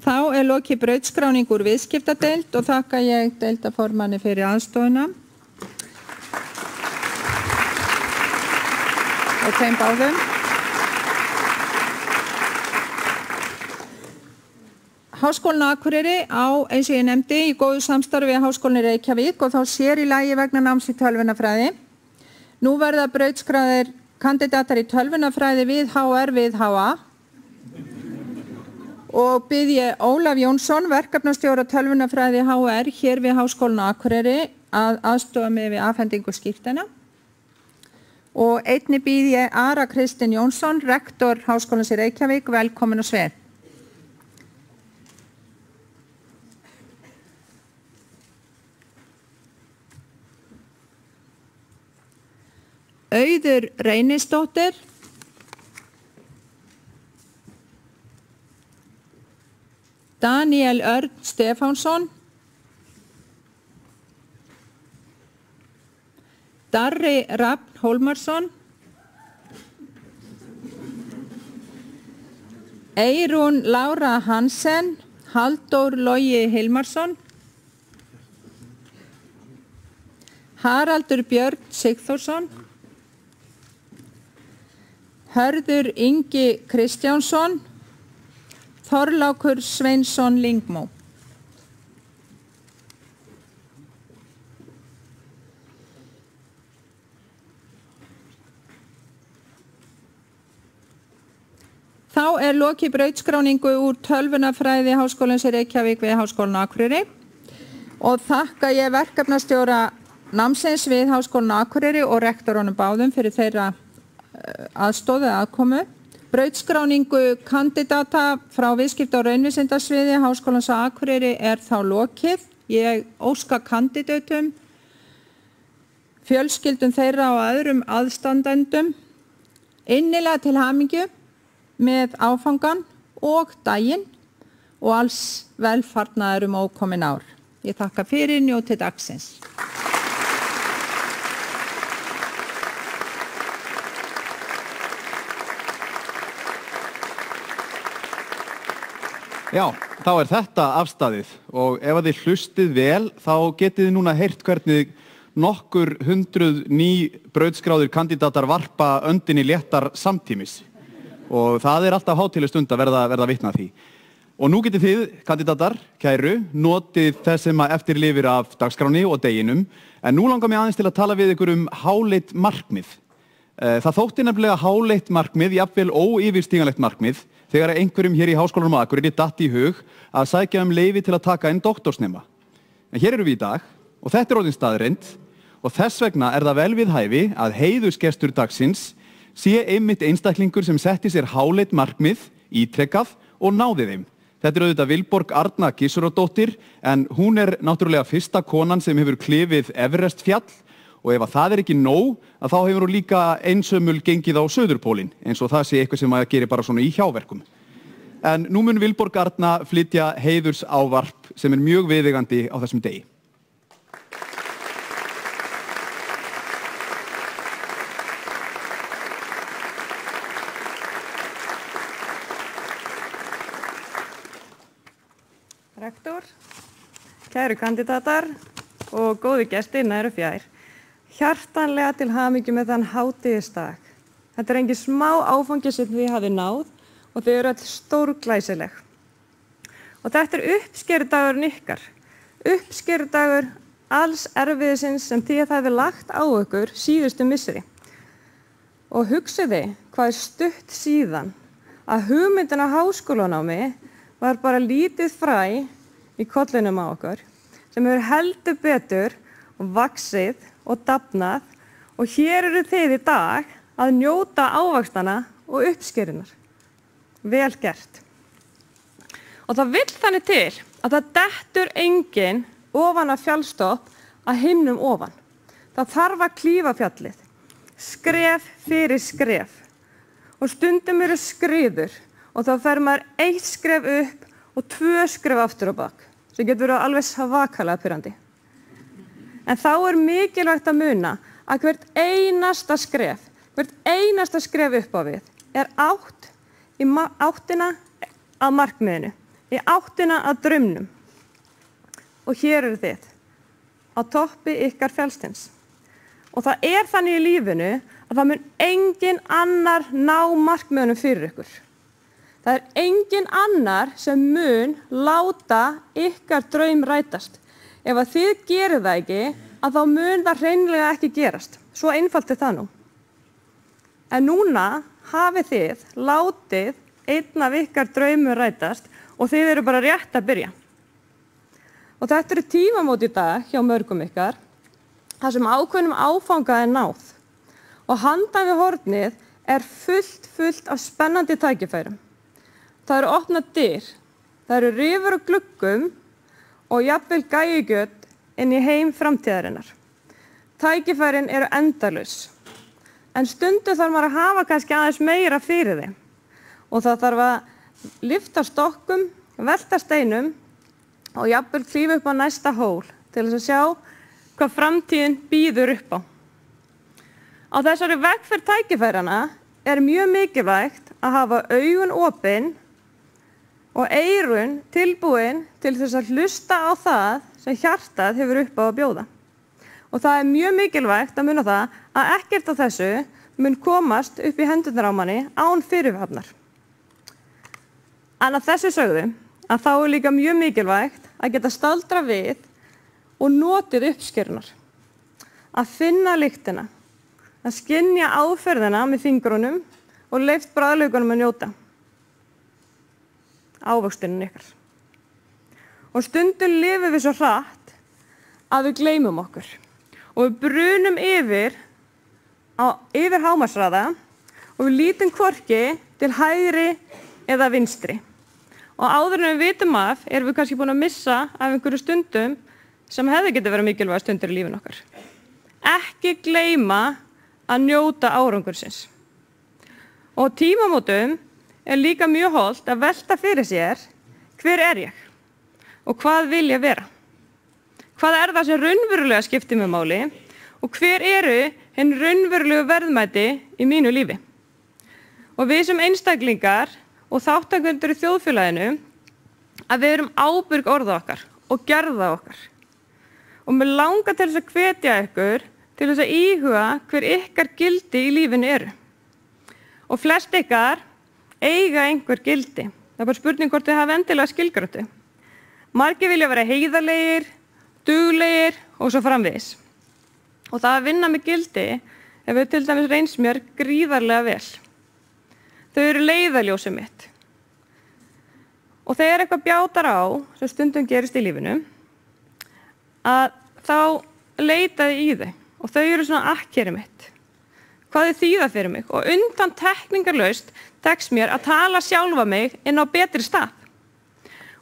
Þá lokið brautskráning úr viðskiptadeild og þakka ég deildarformanni fyrir aðstofuna og þeim báðum. Háskólinn á Akureyri á, eins og ég nefndi, í góðu samstarfi við Háskólinn í Reykjavík og þá sér í lagi vegna náms í tölvunarfræði. Nú verða brautskráðir kandidatar í tölvunarfræði við HR við HA og bið ég Ólaf Jónsson, verkefnastjóra tölvunarfræði HR hér við Háskólinn á Akureyri að aðstoða mig við afhendingu skírteina. Og einnig bið ég Ara Kristin Jónsson, rektor Háskólans í Reykjavík, velkomin á svið. Auður Reynisdóttir, Daniel Örn Stefánsson, Darri Rafn Hólmarsson, Eyrún Lára Hansen, Halldór Logi Hilmarsson, Haraldur Björn Sigþórsson, Hörður Ingi Kristjánsson, Þorlákur Sveinsson Lingmó. Þá lokið brautskráningu úr tölvunarfræði Háskólans í Reykjavík við Háskólann á Akureyri og þakka ég verkefnastjóra námsins við Háskólann á Akureyri og rektorunum báðum fyrir þeirra aðstoð eða aðkomu. Brautskráningu kandidata frá viðskipta- og raunvísindasviði Háskólans á Akureyri þá lokið. Ég óska kandidatum, fjölskyldum þeirra og öðrum aðstandendum innilega til hamingju með áfangan og daginn og alls velfarnaðar ókomin ár. Ég þakka fyrir, njótið dagsins. Já, þá þetta afstæðið og ef þið hlustið vel þá getið þið núna heyrt hvernig nokkur hundruð brautskráðir kandidatar varpa öndinni léttar samtímis og það alltaf hátíðleg stund að verða vitni að því. Og nú getið þið, kandidatar, kæru, notið þess sem eftir lifir af dagskráni og deginum, en nú langar mig aðeins til að tala við ykkur háleitt markmið. Það þótti nefnilega háleitt markmið, jafnvel óyfirstíganlegt markmið, þegar einhverjum hér í Háskólanum á Akureyri datt í hug að sækja leyfi til að taka inn doktorsnema. En hér erum við í dag og þetta orðin staðreynd og þess vegna það vel við hæfi að heiðursgestur dagsins sé einmitt einstaklingur sem setti sér háleitt markmið, ítrekkað og náði þeim. Þetta auðvitað Vilborg Arna Gissuradóttir en hún náttúrulega fyrsta konan sem hefur klifið Everest fjall og ef það ekki nóg, þá hefur hún líka einsömmul gengið á Suðurpólinn, eins og það sé eitthvað sem að gerir bara svona í hjáverkum. En nú mun Vilborg Arna flytja heiðurs ávarp sem mjög viðeigandi á þessum degi. Rektor, Kæru kandidatar og góði gestir nær og fjær. Hjartanlega til hamingju með þann hátíðisdag. Þetta engin smá áfangi sem þið hafið náð og þau eru öll stórglæsileg. Og þetta uppskerudagurinn ykkar. Uppskerudagur alls erfiðisins sem þið hafið lagt á ykkur síðustu misseri. Og hugsiði hvað stutt síðan að hugmyndin á háskólanámi var bara lítið fræ í kollinum á okkur sem hefur heldur betur og vaxið og dafnað og hér eru þið í dag að njóta ávaxtana og uppskerinnar. Vel gert. Og það vill þannig til að það dettur enginn ofan af fjallstopp að himnum ofan. Það þarf að klífa fjallið, skref fyrir skref. Og stundum eru skriður og þá fer maður 1 skref upp og 2 skref aftur á bak, sem getur verið alveg svakalega pirrandi. En þá mikilvægt að muna að hvert einasta skref upp á við átt í áttina að markmiðinu, í áttina að draumnum. Og hér eru þið, á toppi ykkar fjallstins. Og það þannig í lífinu að það mun engin annar ná markmiðunum fyrir ykkur. Það engin annar sem mun láta ykkar draum rætast. Ef að þið gerir það ekki, að þá mun það hreinlega ekki gerast. Svo einfalt það nú. En núna hafið þið látið einn af ykkar draumur rætast og þið eru bara rétt að byrja. Og þetta eru tímamót í dag hjá mörgum ykkar, þar sem ákveðnum áfanga náð. Og handan við hornið fullt af spennandi tækifærum. Það eru opnað dyr, það eru rifur og gluggum og jafnvel gæjugjöt inn í heim framtíðarinnar. Tækifærin eru endalaus. En stundum þarf maður að hafa kannski aðeins meira fyrir þeim. Og það þarf að lyfta stokkum, velta steinum og jafnvel klífa upp á næsta hól til þess að sjá hvað framtíðin býður upp á. Á þessari vegferð tækifærana mjög mikilvægt að hafa augun opin og eyrun tilbúin til þess að hlusta á það sem hjartað hefur upp á að bjóða. Og það mjög mikilvægt að muna það að ekkert af þessu mun komast upp í hendurnar á manni án fyrirhafnar. En að þessu sögðu að þá líka mjög mikilvægt að geta staldra við og notið uppskerunar. Að finna lyktina, að skynja áferðina með fingrunum og leyft bragðlaukunum að njóta. Ávöxtunin ykkar. Og stundum lifum við svo hratt að við gleymum okkur og við brunum yfir hámarkshraða og við lítum hvorki til hægri eða vinstri. Og áður en við vitum af erum við kannski búin að missa af einhverju stundum sem hefði getið verið mikilvæga stundir í lífinu okkar. Ekki gleyma að njóta árangursins. Og tímamótum líka mjög hollt að velta fyrir sér hver ég og hvað vil ég vera. Hvað það sem raunverulega skiptir mig máli og hver eru hinn raunverulegu verðmæti í mínu lífi. Og við sem einstaklingar og þátttakendur í þjóðfélaginu að við erum ábyrg orða okkar og gerða okkar. Og mig langar til þess að hvetja ykkur til þess að íhuga hver ykkar gildi í lífinu eru. Og flest ykkar eiga einhver gildi. Það bara spurning hvort þið hafa endilega skilgráttu. Margir vilja vera heiðarlegir, duglegir og svo framvegis. Og það að vinna með gildi hefur til dæmis reynst mér gríðarlega vel. Þau eru leiðarljósið mitt. Og þegar eitthvað bjátar á, sem stundum gerist í lífinu, að þá leitaði í þau. Og þau eru svona akkeri mitt. Hvað þýða fyrir mig? Og undan tekningarlaust tekst mér að tala sjálfa mig inn á betri stað.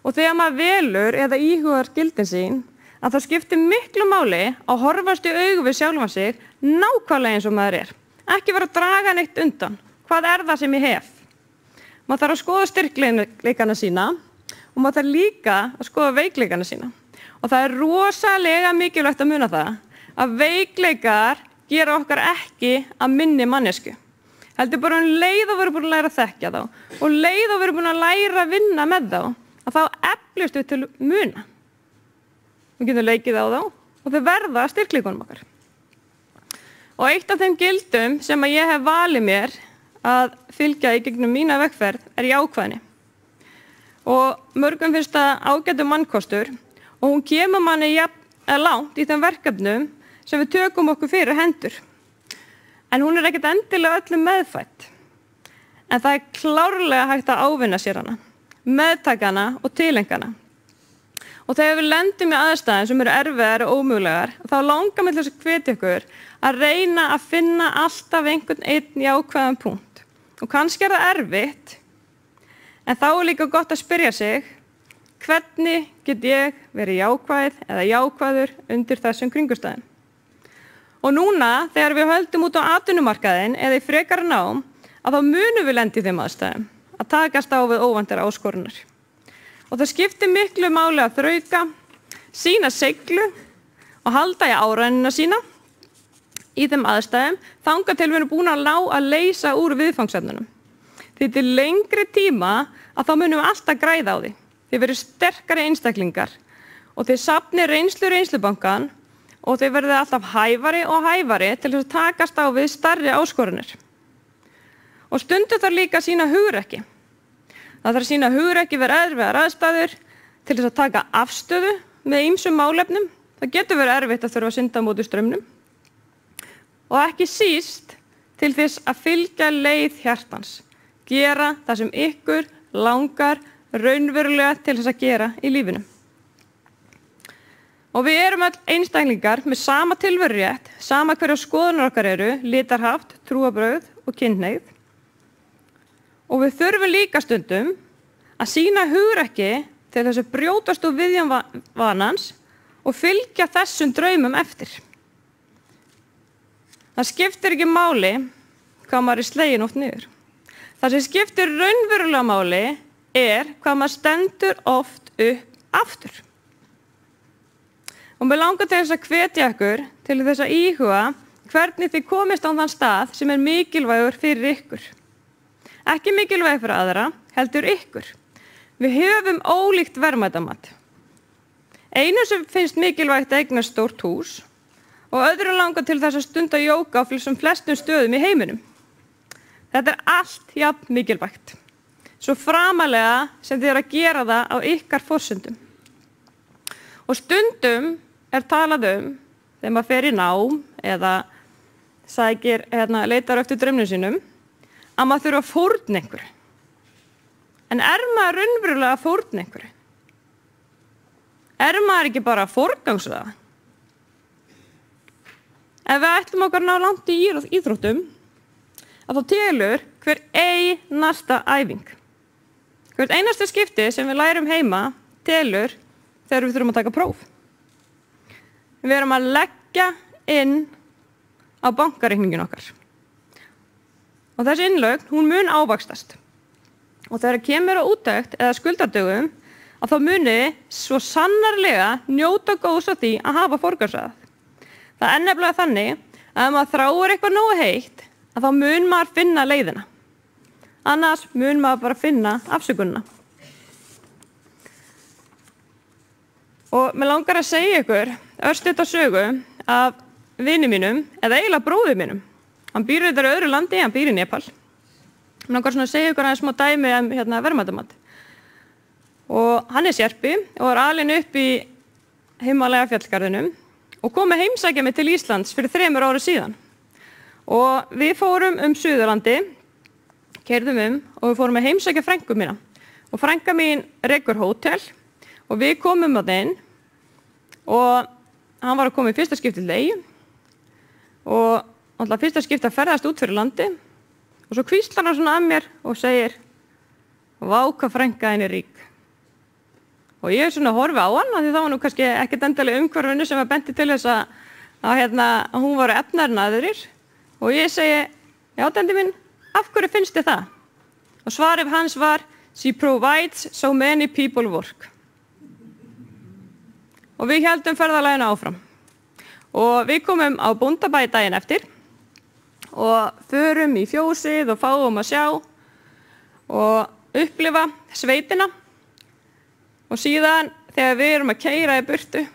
Og þegar maður velur eða íhugar gildin sín, að það skiptir miklu máli að horfast í augu við sjálfan sig nákvæmlega eins og maður Ekki vera að draga neitt undan. Hvað það sem ég hef? Maður þarf að skoða styrkleikana sína og maður þarf líka að skoða veikleikana sína. Og það rosalega mikilvægt að muna það að veikleikar gera okkar ekki að minni mannesku. Heldur bara leið og við erum búin að læra að þekkja þá og leið og við erum búin að læra að vinna með þá, að þá eflumst við til muna. við getum leikið á þá og þau verða styrkleikunum okkar. Og eitt af þeim gildum sem að ég hef valið mér að fylgja í gegnum mína vegferð jákvæðni. Og mörgum finnst það ágætur mannkostur og hún kemur manni langt í þeim verkefnum sem við tökum okkur fyrir hendur. En hún ekkert endilega öllum meðfætt. En það klárlega hægt að ávinna sér hana, meðtaka hana og tilengana. Og þegar við lendum í aðstæðum sem eru erfiðar og ómögulegar, þá langar mig til þess að hvetja ykkur að reyna að finna alltaf einhvern einn jákvæðan punkt. Og kannski það erfitt, en þá líka gott að spyrja sig, hvernig get ég verið jákvæð eða jákvæður undir þessum kringumstæðum? Og núna, þegar við höldum út á atvinnumarkaðinn eða í frekara nám, að þá munum við lenda í þeim aðstæðum að takast á við óvæntar áskoranir. Og það skiptir miklu máli að þrauka, sýna seiglu og halda í áræðinina sína í þeim aðstæðum þangað til við erum búin að ná að leysa úr viðfangsefnunum. Því til lengri tíma að þá munum við alltaf græða á því. Þið verið sterkari einstaklingar og þið safni reynslubankan og þið verið alltaf hæfari og hæfari til þess að takast á við stærri áskoranir. Og stundum þarf líka að sýna hugrekki. Það þarf að sýna hugrekki við erfiðar aðstæður til þess að taka afstöðu með ýmsum málefnum. Það getur verið erfitt að þurfa að synda á móti straumnum. Og ekki síst til þess að fylgja leið hjartans. Gera það sem ykkur langar raunverulega til þess að gera í lífinu. Og við erum öll einstaklingar með sama tilverurétt, sama hverja skoðunar okkar eru, litarhaft, trúarbrögð og kynhneigð. Og við þurfum líka stundum að sýna hugrekki til þess að brjótast úr viðjum vanans og fylgja þessum draumum eftir. Það skiptir ekki máli hvað maður sleginn oft niður. Það sem skiptir raunverulega máli hvað maður stendur oft upp aftur. Og mér langar til þess að hvetja ykkur til þess að íhuga hvernig þið komist á þann stað sem mikilvægur fyrir ykkur. Ekki mikilvæg fyrir aðra, heldur ykkur. Við höfum ólíkt verðmætamat. Einu sem finnst mikilvægt að eignast stórt hús og öðru langar til þess að stunda jóga á flestum stöðum í heiminum. Þetta allt jafn mikilvægt. Svo framalega sem þið að gera það á ykkar forsendum. Og stundum talað þegar maður fer í nám eða leitar eftir draumnum sínum, að maður þurfa að fórna einhverju. En maður raunverulega að fórna einhverju? Maður ekki bara að forgangsraða? Ef við ætlum okkar ná langt í íþróttum, að þá telur hver einasta æfing. Hvert einasta skipti sem við lærum heima telur þegar við þurfum að taka próf. Við erum að leggja inn á bankareikningin okkar. Og þessi innlögn, hún mun ávaxtast. Og þegar kemur á úttekt eða skuldardögum, að þá muni svo sannarlega njóta góðs af því að hafa forgangsraðað. Það nefnilega þannig að ef maður þráir eitthvað nógu heitt, að þá mun maður finna leiðina. Annars mun maður bara finna afsökunina. Og mér langar að segja ykkur örstutt á sögu af vini mínum, eða eiginlega bróði mínum. Hann býr í öðru landi, hann býr í Nepal. Mér langar að segja ykkur aðeins smá dæmi verðmætamat. Og hann sérpi og var alinn upp í Himalaya fjallgarðinum og kom með heimsækja mig til Íslands fyrir 3 árum síðan. Og við fórum Suðurlandi, keyrðum og við fórum með heimsækja frænku mína. Og frænka mín rekur hótel og við komum að inn og hann var að koma í fyrsta skipti til Eyju og alltaf fyrsta skipti að ferðast út fyrir landi og svo hvíslar hann svona að mér og segir: "Vá, hvað frænka þín rík." Og ég svona horfi á hann því það var nú kannski ekkert endilega umhverfinu sem benti til þess að hún var efnari en aðrir og ég segi: "Já, dendi minn, af hverju finnst þið það?" Og svarið hans var: "She provides so many people work." Og við héldum ferðalaginu áfram. Og við komum á bóndabæ daginn eftir og förum í fjósið og fáum að sjá og upplifa sveitina. Og síðan þegar við erum að keyra í burtu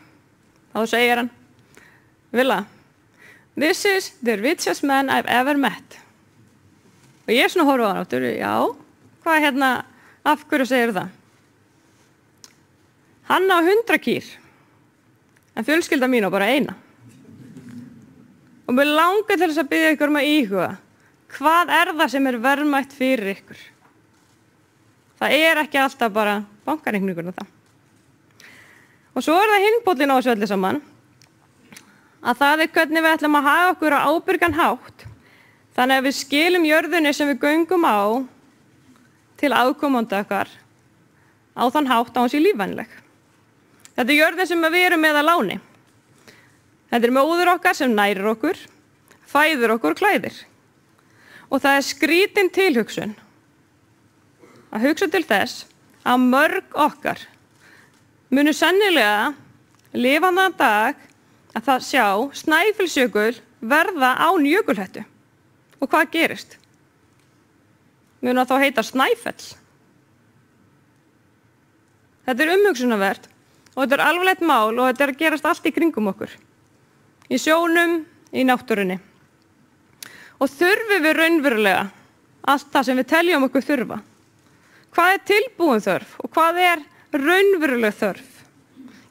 Þá segir hann, Villa, this is the richest man I've ever met. Og ég svona horfa á hann áttur, já, hvað af hverju segir það? Hann á 100 kýr, en fjölskylda mín á bara 1. Og mér langar til þess að biðja ykkur að íhuga, hvað það sem verðmætt fyrir ykkur? Það ekki alltaf bara bankareikningurinn og það. Og svo það hinpóllinn á þessu öllu saman, að það hvernig við ætlum að hafa okkur á ábyrgan hátt, þannig að við skilum jörðunni sem við göngum á til afkomandi okkar á þann hátt á hans í lífvænleg. Þetta jörðin sem við erum með að láni. Þetta móður okkar sem nærir okkur, fæðir okkur og klæðir. Og það skrítin tilhugsun að hugsa til þess að mörg okkar munu sennilega lifa þann dag að það sjá Snæfellsjökul verða án jökulhettu. Og hvað gerist? Munu þá heita Snæfell. Þetta umhugsunarvert og þetta alvarlegt mál og þetta að gerast allt í kringum okkur. Í sjónum, í náttúrunni. Og þurfum við raunverulega allt það sem við teljum okkur þurfa? Hvað tilbúin þörf og hvað raunveruleg þörf?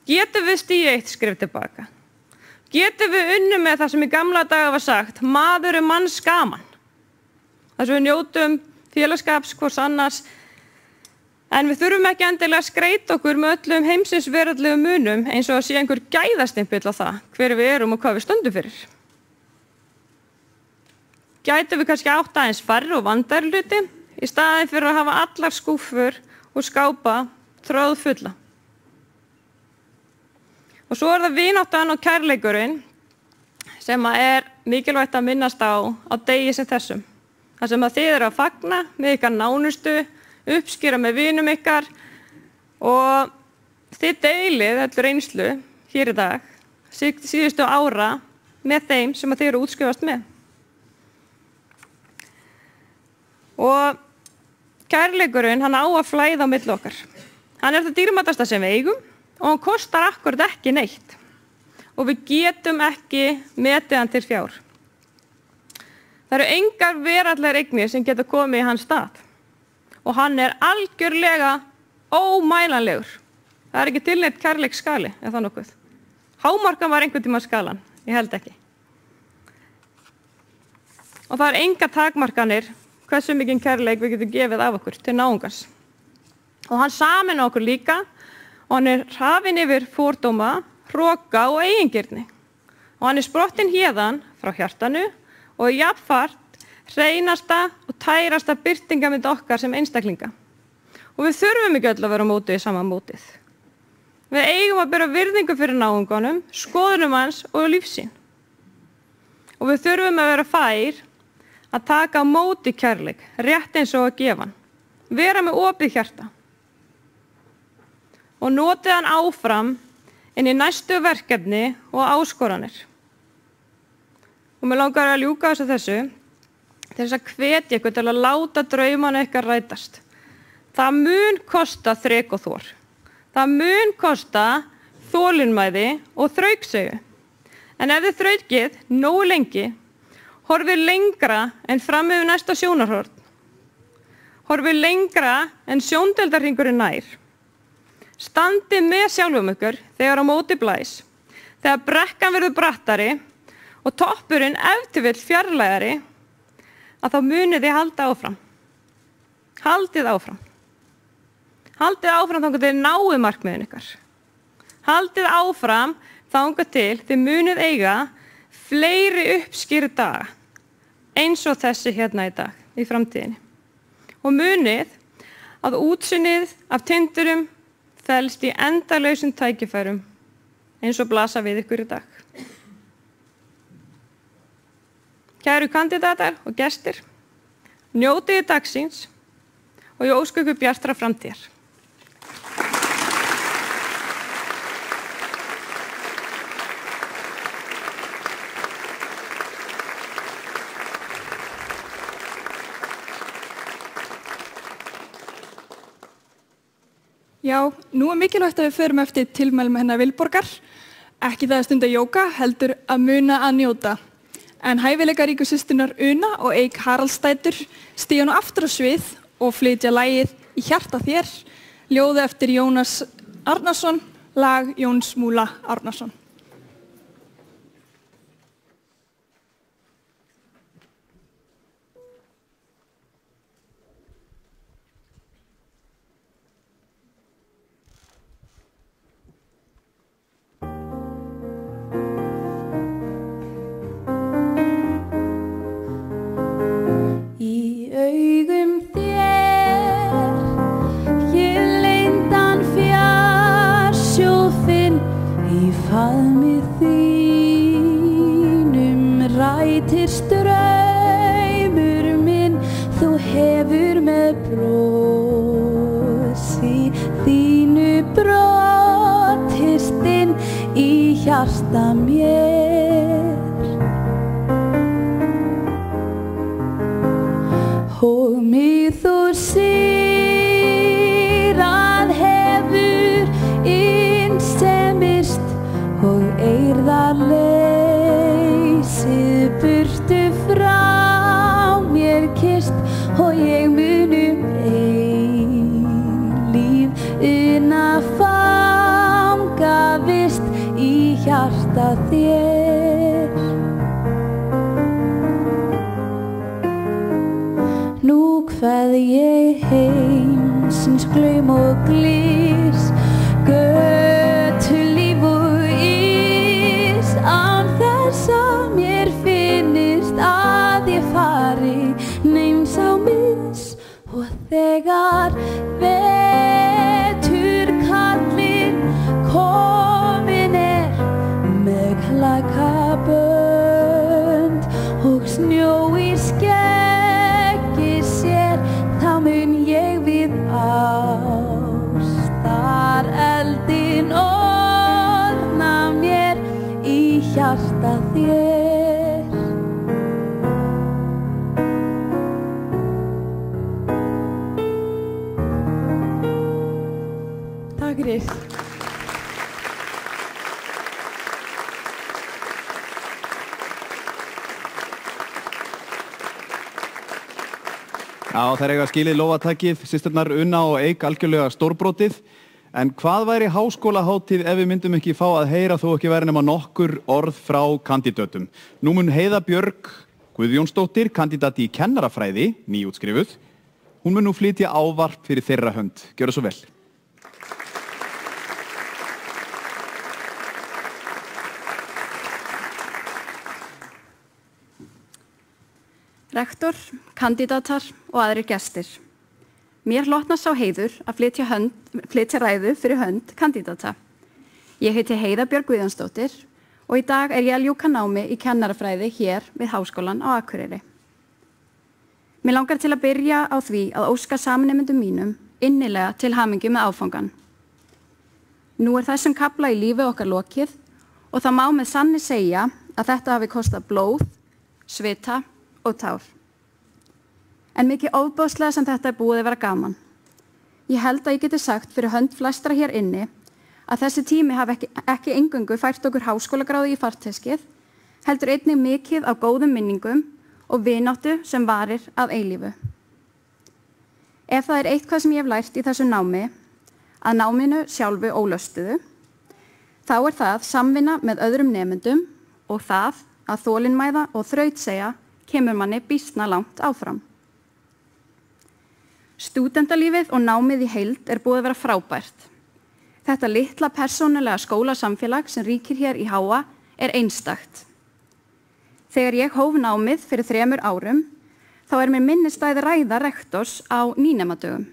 Getum við stigið eitt skref tilbaka? Getum við unnið með það sem í gamla daga var sagt, maður manns gaman? Þess að við njótum félagskaps hvors annars, en við þurfum ekki endilega að skreita okkur með öllum heimsins veraldlegu munum eins og að sé einhver gæðastimpill á það, hver við erum og hvað við stöndum fyrir. Gætum við kannski átt aðeins færri og vandari hluti í staðinn fyrir að hafa allar skúffur og skápa tróðfulla. Og svo það vináttan og kærleikurinn sem mikilvægt að minnast á degi sem þessum. Það sem að þið að fagna með ykkar nánustu, uppskýra með vinum ykkar og þið deilið öll reynslu hér í dag, síðustu ára með þeim sem að þið eru útskrifast með. Og kærleikurinn, hann á að flæða á milli okkar. Hann það dýrmætasta sem við eigum og hann kostar akkurat ekki neitt. Og við getum ekki metið hann til fjár. Það eru engar veraldlegar eignir sem geta komið í hans stað. Og hann algjörlega ómælanlegur. Það ekki til neitt kærleiksskali, það nokkuð. Hámarkan var einhvern tíma skalan, ég held ekki. Og það engar takmarkanir hversu mikinn kærleik við getum gefið af okkur til náungans. Og hann sameina okkur líka og hann hrafinn yfir fordóma, hroka og eigingirni. Og hann sprottin héðan frá hjartanu og jafnfart hreinasta og tærasta birtingamynd okkar sem einstaklinga. Og við þurfum ekki öll að vera mótið í sama mótið. Við eigum að bera virðingu fyrir náunganum, skoðunum hans og lífsín. Og við þurfum að vera fær að taka á móti kærleik, rétt eins og að gefa hann. Vera með opið hjarta. Og notið hann áfram inn í næstu verkefni og áskoranir. Og mér langar að ljúka þessu til þess að hvetja ykkur til að láta draumana ykkar rætast. Það mun kosta þrek og þor. Það mun kosta þolinmæði og þraukseigu. En ef þið þraukið nógu lengi, horfið lengra en fram yfir næsta sjónarhorn. Horfið lengra en sjóndeildarhringurinn nær. Standið með sjálfum ykkur þegar á móti blæs. Þegar brekkan verður brattari og toppurinn ef til vill fjarlægari, að þá munið þið halda áfram. Haldið áfram. Haldið áfram þangað til náið markmiðin ykkar. Haldið áfram þangað til þið munið eiga fleiri uppskýrða daga eins og þessi hérna í dag, í framtíðinni. Og munið að útsinnið af tindurum felst í endalausum tækifærum eins og blasa við ykkur í dag. Kæru kandidatar og gestir, njótiði dagsins og ég óska ykkur bjartra framtíðar. Já, nú mikilvægt að við förum eftir tilmælum hennar Vilborgar, Ekki það að stunda jóga, heldur að muna að njóta. En hæfileikaríku systurnar Una og Eik Haraldsdætur stíga nú aftur á svið og flytja lagið Í hjarta þér, ljóði eftir Jónas Árnason, lag Jóns Múla Árnason. Í augum þér, ég leyndan fjarsjóð finn, í faðmi þínum rætir straumur minn, þú hefur með brosi þínu brotist inn í hjarta mér. Og mig þú sýrað hefur innsemist og eirðarleysið burtu frá mér kyrst og ég munum eilíf una fanga vist í hjarta þér. Nú kveð ég heimsins glaum og glís, götu líf og ís, án þess að mér finnist að ég fari neins á mis. Og þegar veturkallinn kominn með klakabönd og snjó í skeggi sér, þá mun ég við ástar eldin orna mér í hjarta þér. Takk fyrir. Já, þær eiga skilið lófatakið, systurnar Una og Eik algjörlega stórbrotið. En hvað væri háskólahátíð ef við myndum ekki fá að heyra þó ekki væri nema nokkur orð frá kandidötum? Nú mun Heiða Björg Guðjónsdóttir, kandidati í kennarafræði, nýútskrifuð. Hún mun nú flytja ávarp fyrir þeirra hönd. Gjörðu svo vel. Rektor, kandidatar og aðrir gestir. Mér hlotnast sá heiður að flytja ræðu fyrir hönd kandidata. Ég heiti Heiða Björg Guðjónsdóttir og í dag er ég að ljúka námi í kennarafræði hér við Háskólann á Akureyri. Mér langar til að byrja á því að óska samnemendum mínum innilega til hamingju með áfangan. Nú er þessum kafla í lífi okkar lokið og það má með sanni segja að þetta hafi kostað blóð, svita og tár. En mikið ofboðslega sem þetta er búið að vera gaman. Ég held að ég geti sagt fyrir hönd flestra hér inni að þessi tími hafi ekki eingöngu fært okkur háskólagráði í farteskið, heldur einnig mikið af góðum minningum og vináttu sem varir að eilífu. Ef það er eitthvað sem ég hef lært í þessu námi, að náminu sjálfu ólöstuðu, þá er það samvinna með öðrum nemendum og það að þolinmæða og þrautseigja kemur manni býsna langt áfram. Stúdentalífið og námið í heild er búið að vera frábært. Þetta litla persónulega skólasamfélag sem ríkir hér í HA er einstakt. Þegar ég hóf námið fyrir 3 árum, þá er mér minnisstæði ræða rektors á nýnemadögum.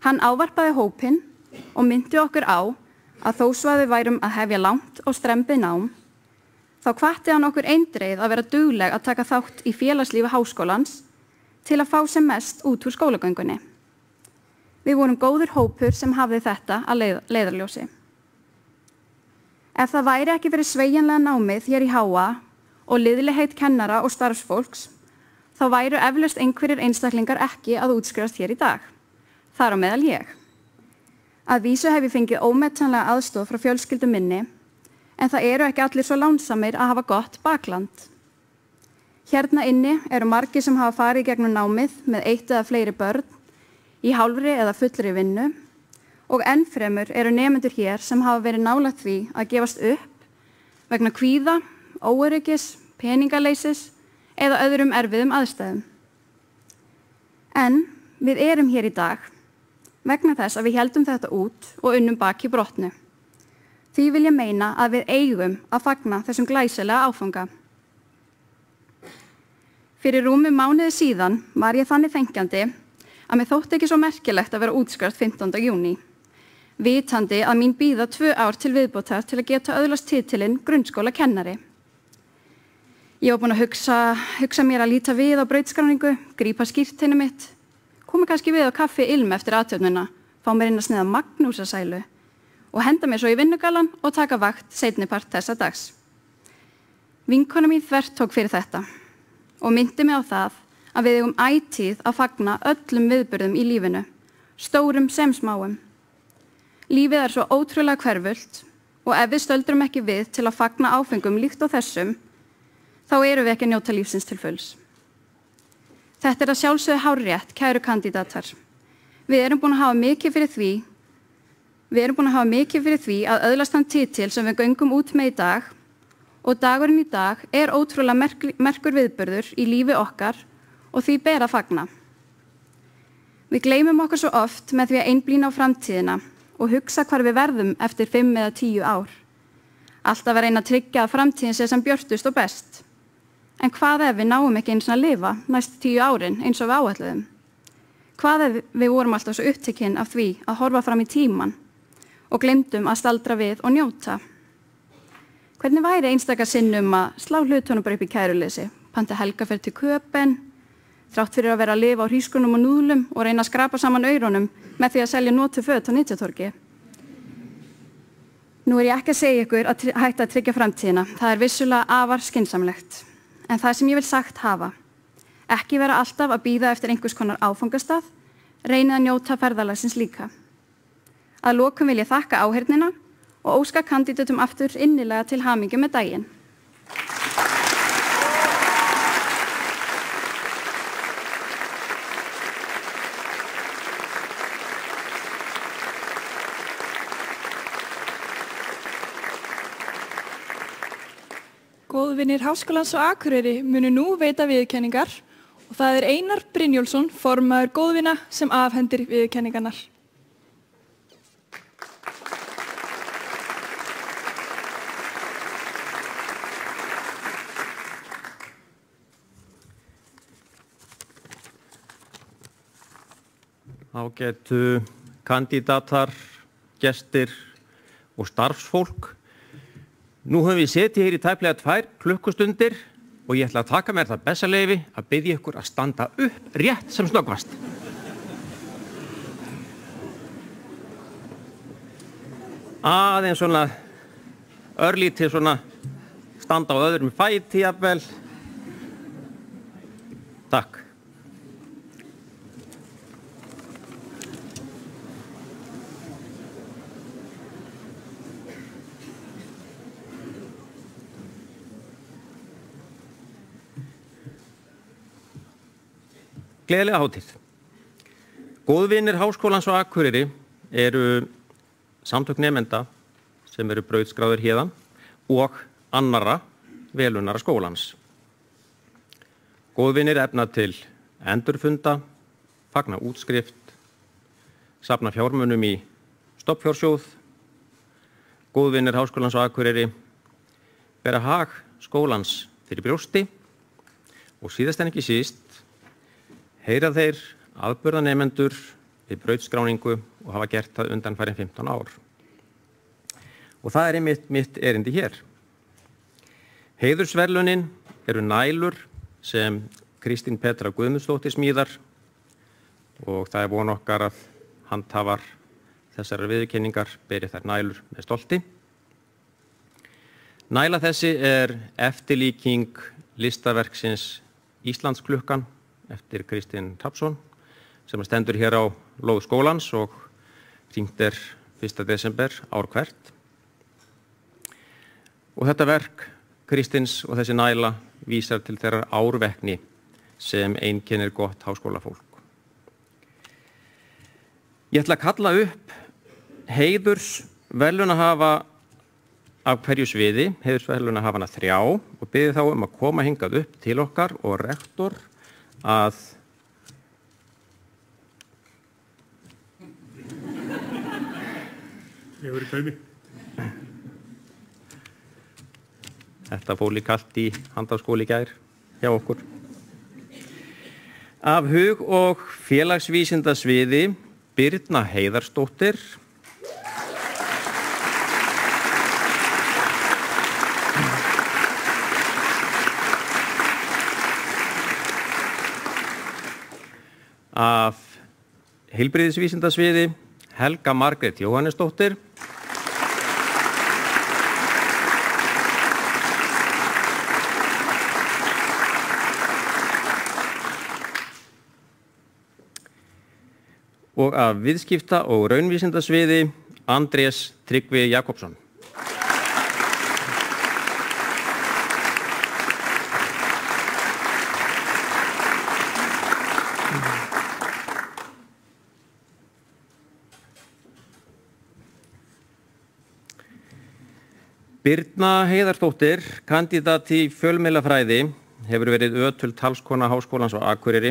Hann ávarpaði hópinn og myndi okkur á að þó svo að við værum að hefja langt og strembið nám, þá hvatti hann okkur eindreið að vera dugleg að taka þátt í félagslífi háskólans til að fá sem mest út úr skólagöngunni. Við vorum góður hópur sem hafði þetta að leiðarljósi. Ef það væri ekki fyrir sveigjanlega námið hér í HA og liðlegheit kennara og starfsfólks, þá væru eflaust einhverjir einstaklingar ekki að útskrifast hér í dag. Þar á meðal ég. Að vísu hef ég fengið ómetanlega aðstoð frá fjölskyldu minni, En það eru ekki allir svo lánsamir að hafa gott bakland. Hérna inni eru margir sem hafa farið gegnum námið með 1 eða fleiri börn, í hálfri eða fullri vinnu og ennfremur eru nemendur hér sem hafa verið nálægt því að gefast upp vegna kvíða, óöryggis, peningaleysis eða öðrum erfiðum aðstæðum. En við erum hér í dag vegna þess að við heldum þetta út og unnum baki brotnu. Því vil ég meina að við eigum að fagna þessum glæsilega áfanga. Fyrir rúmum mánuði síðan var ég þannig þengjandi að mér þótti ekki svo merkilegt að vera útskrift 15. júní, vitandi að mín bíða 2 ár til viðbótar til að geta öðlast titilinn grunnskólakennari. Ég var búin að hugsa mér að líta við á brautskráningu, grípa skírteini mitt, koma kannski við á kaffi Ilm eftir athöfnuna, fá mér inn að sniða Magnúsasælu og henda mér svo í vinnugalan og taka vakt seinnipart þessa dags. Vinkona mín þvert tók fyrir þetta og myndi mig á það að við eigum ætíð að fagna öllum viðburðum í lífinu, stórum sem smáum. Lífið er svo ótrúlega hverfult og ef við stöldrum ekki við til að fagna áfengum líkt og þessum, þá erum við ekki að njóta lífsins til fulls. Þetta er að sjálfsögðu hárrétt, kæru kandidatar. Við erum búin að hafa mikið fyrir því að öðlast þann titil sem við göngum út með í dag og dagurinn í dag er ótrúlega merkur viðburður í lífi okkar og því ber að fagna. Við gleymum okkur svo oft með því að einblína á framtíðina og hugsa hvar við verðum eftir 5 eða 10 ár. Alltaf að reyna að tryggja að framtíðin sé sem björtust og best. En hvað ef við náum ekki eins og að lifa næstu 10 árin eins og við áætluðum? Hvað ef við vorum alltaf svo upptekinn af því að horfa fram í tíman og gleymdum að staldra við og njóta? Hvernig væri einstaka sinnum að slá hlutunum bara upp í kæruleysi, panta helgarferð til Köpen, þrátt fyrir að vera að lifa á hrísgrjónum og núðlum og reyna að skrapa saman aurunum með því að selja notuð föt á Nytjatorgi? Nú er ég ekki að segja ykkur að hætta að tryggja framtíðina. Það er vissulega afar skynsamlegt. En það sem ég vil sagt hafa, ekki vera alltaf að bíða eftir einhvers konar áfangastað, reynið að njóta ferðalagsins líka. Að lokum vil ég þakka áheyrnina og óska kandidatum aftur innilega til hamingju með daginn. Góðvinir Háskólans á Akureyri munu nú veita viðurkenningar og það er Einar Brynjólfsson, formaður góðvina, sem afhendir viðurkenningarnar. Ágætu kandidatar, gestir og starfsfólk. Nú höfum við setið hér í tæplega 2 klukkustundir og ég ætla að taka mér það bessaleyfi að biðja ykkur að standa upp rétt sem snöggvast. Aðeins svona örlítið svona standa á öðrum fæti jafnvel. Takk. Gleðilega hátíð. Góðvinir Háskólans á Akureyri eru samtök nemenda sem eru brautskráðir héðan og annarra velunara skólans. Góðvinir efna til endurfunda, fagna útskrift, safna fjármunum í stofnfjársjóð. Góðvinir Háskólans á Akureyri bera hag skólans fyrir brjósti og síðast en ekki síst heyra þeir afburðanemendur við brautskráningu og hafa gert það undanfarin 15 ár. Og það er mitt erindi hér. Heiðursverðlaunin eru nælur sem Kristín Petra Guðmundsdóttir smíðar og það er von okkar að handhafar þessar viðurkenningar beri þær nælur með stolti. Næla þessi er eftirlíking listaverksins Íslandsklukkan eftir Kristinn Hrafnsson sem stendur hér á lóð skólans og hringt er 1. desember ár hvert. Og þetta verk Kristins og þessi næla vísar til þeirrar árvekni sem einkennir gott háskólafólk. Ég ætla að kalla upp heiðursverðlaunahafa af hverju sviði, heiðursverðlaunahafana 3 og biðja þá að koma hingað upp til okkar og rektor að Ég verið taumi. Þetta fór líka allt í handhagsskóla í gær hjá okkur. Af hug- og félagsvísindasviði Birna Heiðarsdóttir. Af heilbrigðisvísindasviði Helga Margrét Jóhannesdóttir. Og af viðskipta- og raunvísindasviði Andrés Tryggvi Jakobsson. Birna Heiðarsdóttir, kandídat í fjölmiðlafræði, hefur verið ötul talskona Háskólans á Akureyri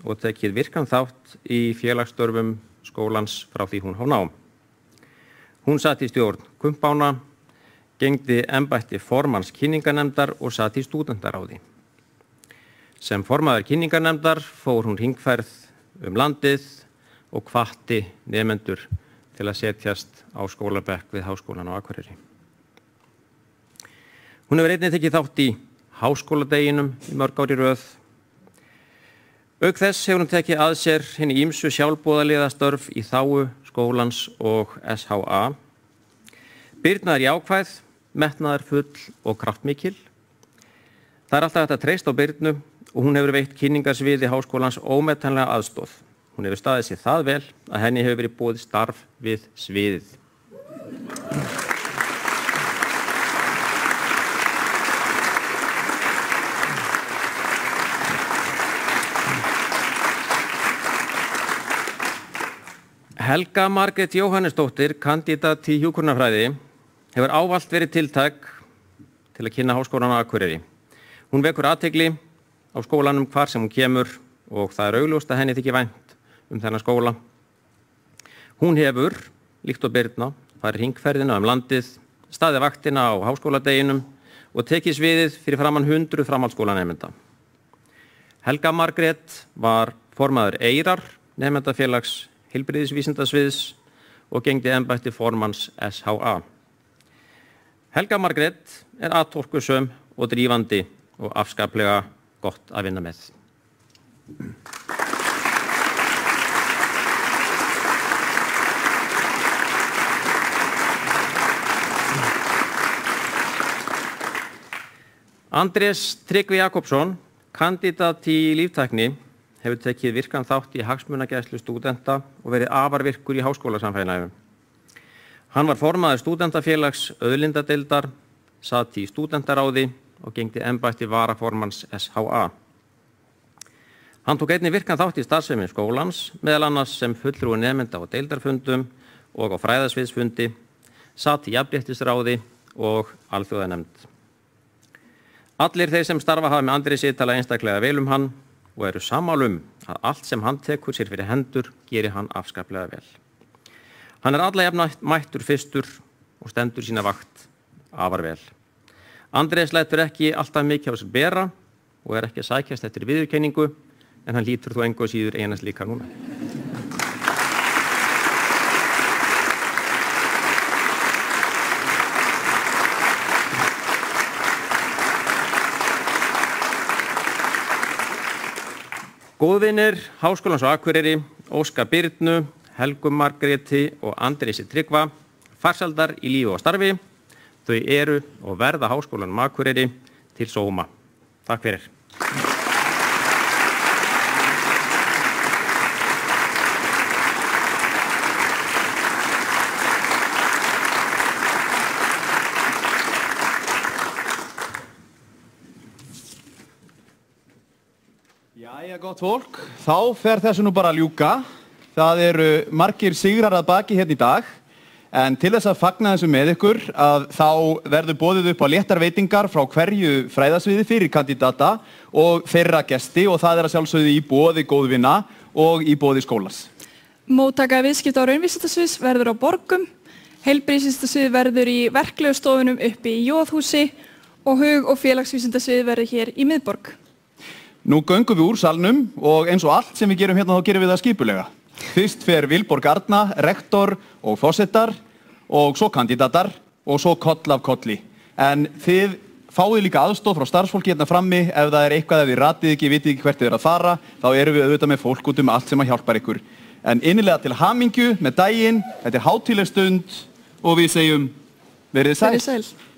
og tekið virkan þátt í félagsstörfum skólans frá því hún hóf nám. Hún sat í stjórn Kumpána, gegndi embætti formanns kynningarnefndar og sat í stúdentaráði. Sem formaður kynningarnefndar fór hún hringferð landið og hvatti nemendur til að setjast á skólabekk við Háskólan á Akureyri. Hún hefur einnig tekið þátt í háskóladeginum í mörg ár í röð. Auk þess hefur hún tekið að sér hinni ýmsu sjálfboðaliðastörf í þágu skólans og SHA. Birna jákvæð, metnaðarfull og kraftmikil. Það er alltaf hægt að treysta á Birnu og hún hefur veitt kynningarsviði Háskólans ómetanlega aðstoð. Hún hefur staðið sér það vel að henni hefur verið boðið starf við sviðið. Helga Margrét Jóhannesdóttir, kandídat í hjúkrunarfræði, hefur ávallt verið tiltæk til að kynna Háskólann á Akureyri. Hún vekur athygli á skólanum hvar sem hún kemur og það er augljóst að henni þykir vænt þennan skóla. Hún hefur, líkt og Birna, farið hringferðina landið, staðið vaktina á háskóladeginum og tekið sviðið fyrir framan 100 framhaldsskólanemenda. Helga Margrét var formaður Eyrar, nemendafélags heilbrigðisvísindasviðs og gegndi embætti formanns SHA. Helga Margrét er atorkusöm og drífandi og afskaplega gott að vinna með. Andrés Tryggvi Jakobsson, kandídat í líftækni, hefur tekið virkan þátt í hagsmunagæslu stúdenta og verið afar virkur í háskólasamfélaginu. Hann var formaður stúdentafélags auðlindadeildar, sat í stúdentaráði og gegndi embætti varaformanns SHA. Hann tók einnig virkan þátt í starfsemi skólans, meðal annars sem fulltrúi nemenda á deildarfundum og á fræðasviðsfundi, sat í jafnréttisráði og alþjóðanefnd. Allir þeir sem starfa hafa með Andrési tala einstaklega vel hann og eru sammála að allt sem hann tekur sér fyrir hendur gerir hann afskaplega vel. Hann er alla jafn mættur fyrstur og stendur sína vakt afar vel. Andrés lætur ekki alltaf mikið á sér bera og er ekki að sækjast eftir viðurkenningu, en hann lítur þó engu og síður einast líka núna. Góðvinir Háskólans á Akureyri óska Birnu, Helgu Margréti og Andrési Tryggva farsældar í lífi og starfi. Þau eru og verða Háskólanum á Akureyri til sóma. Takk fyrir. Gott fólk, þá fer þessu nú bara að ljúka. Það eru margir sigrar að baki hérna í dag, en til þess að fagna þessu með ykkur að þá verður boðið upp á léttar veitingar frá hverju fræðasviði fyrir kandidata og þeirra gesti og það að sjálfsögðu í boði góðvinna og í boði skólans. Móttaka viðskipta á raunvísindasviðs verður á Borgum, heilbrigðisvísindasvið verður í verklegu stofunum uppi í Jóðhúsi og hug- og félagsvísindasvið verður hér í miðborg. Nú göngum við úr salnum og eins og allt sem við gerum hérna þá gerum við það skipulega. Fyrst fer Vilborg Arna, rektor og forsetar og svo kandidatar og svo koll af kolli. En þið fáið líka aðstoð frá starfsfólki hérna frammi ef það er eitthvað ef þið ratið ekki, vitið ekki hvert þið að fara, þá erum við auðvitað með fólk út allt sem að hjálpar ykkur. En innilega til hamingju með daginn, þetta er hátíðleg stund og við segjum verið sæl. Verið sæl.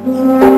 Mm-hmm.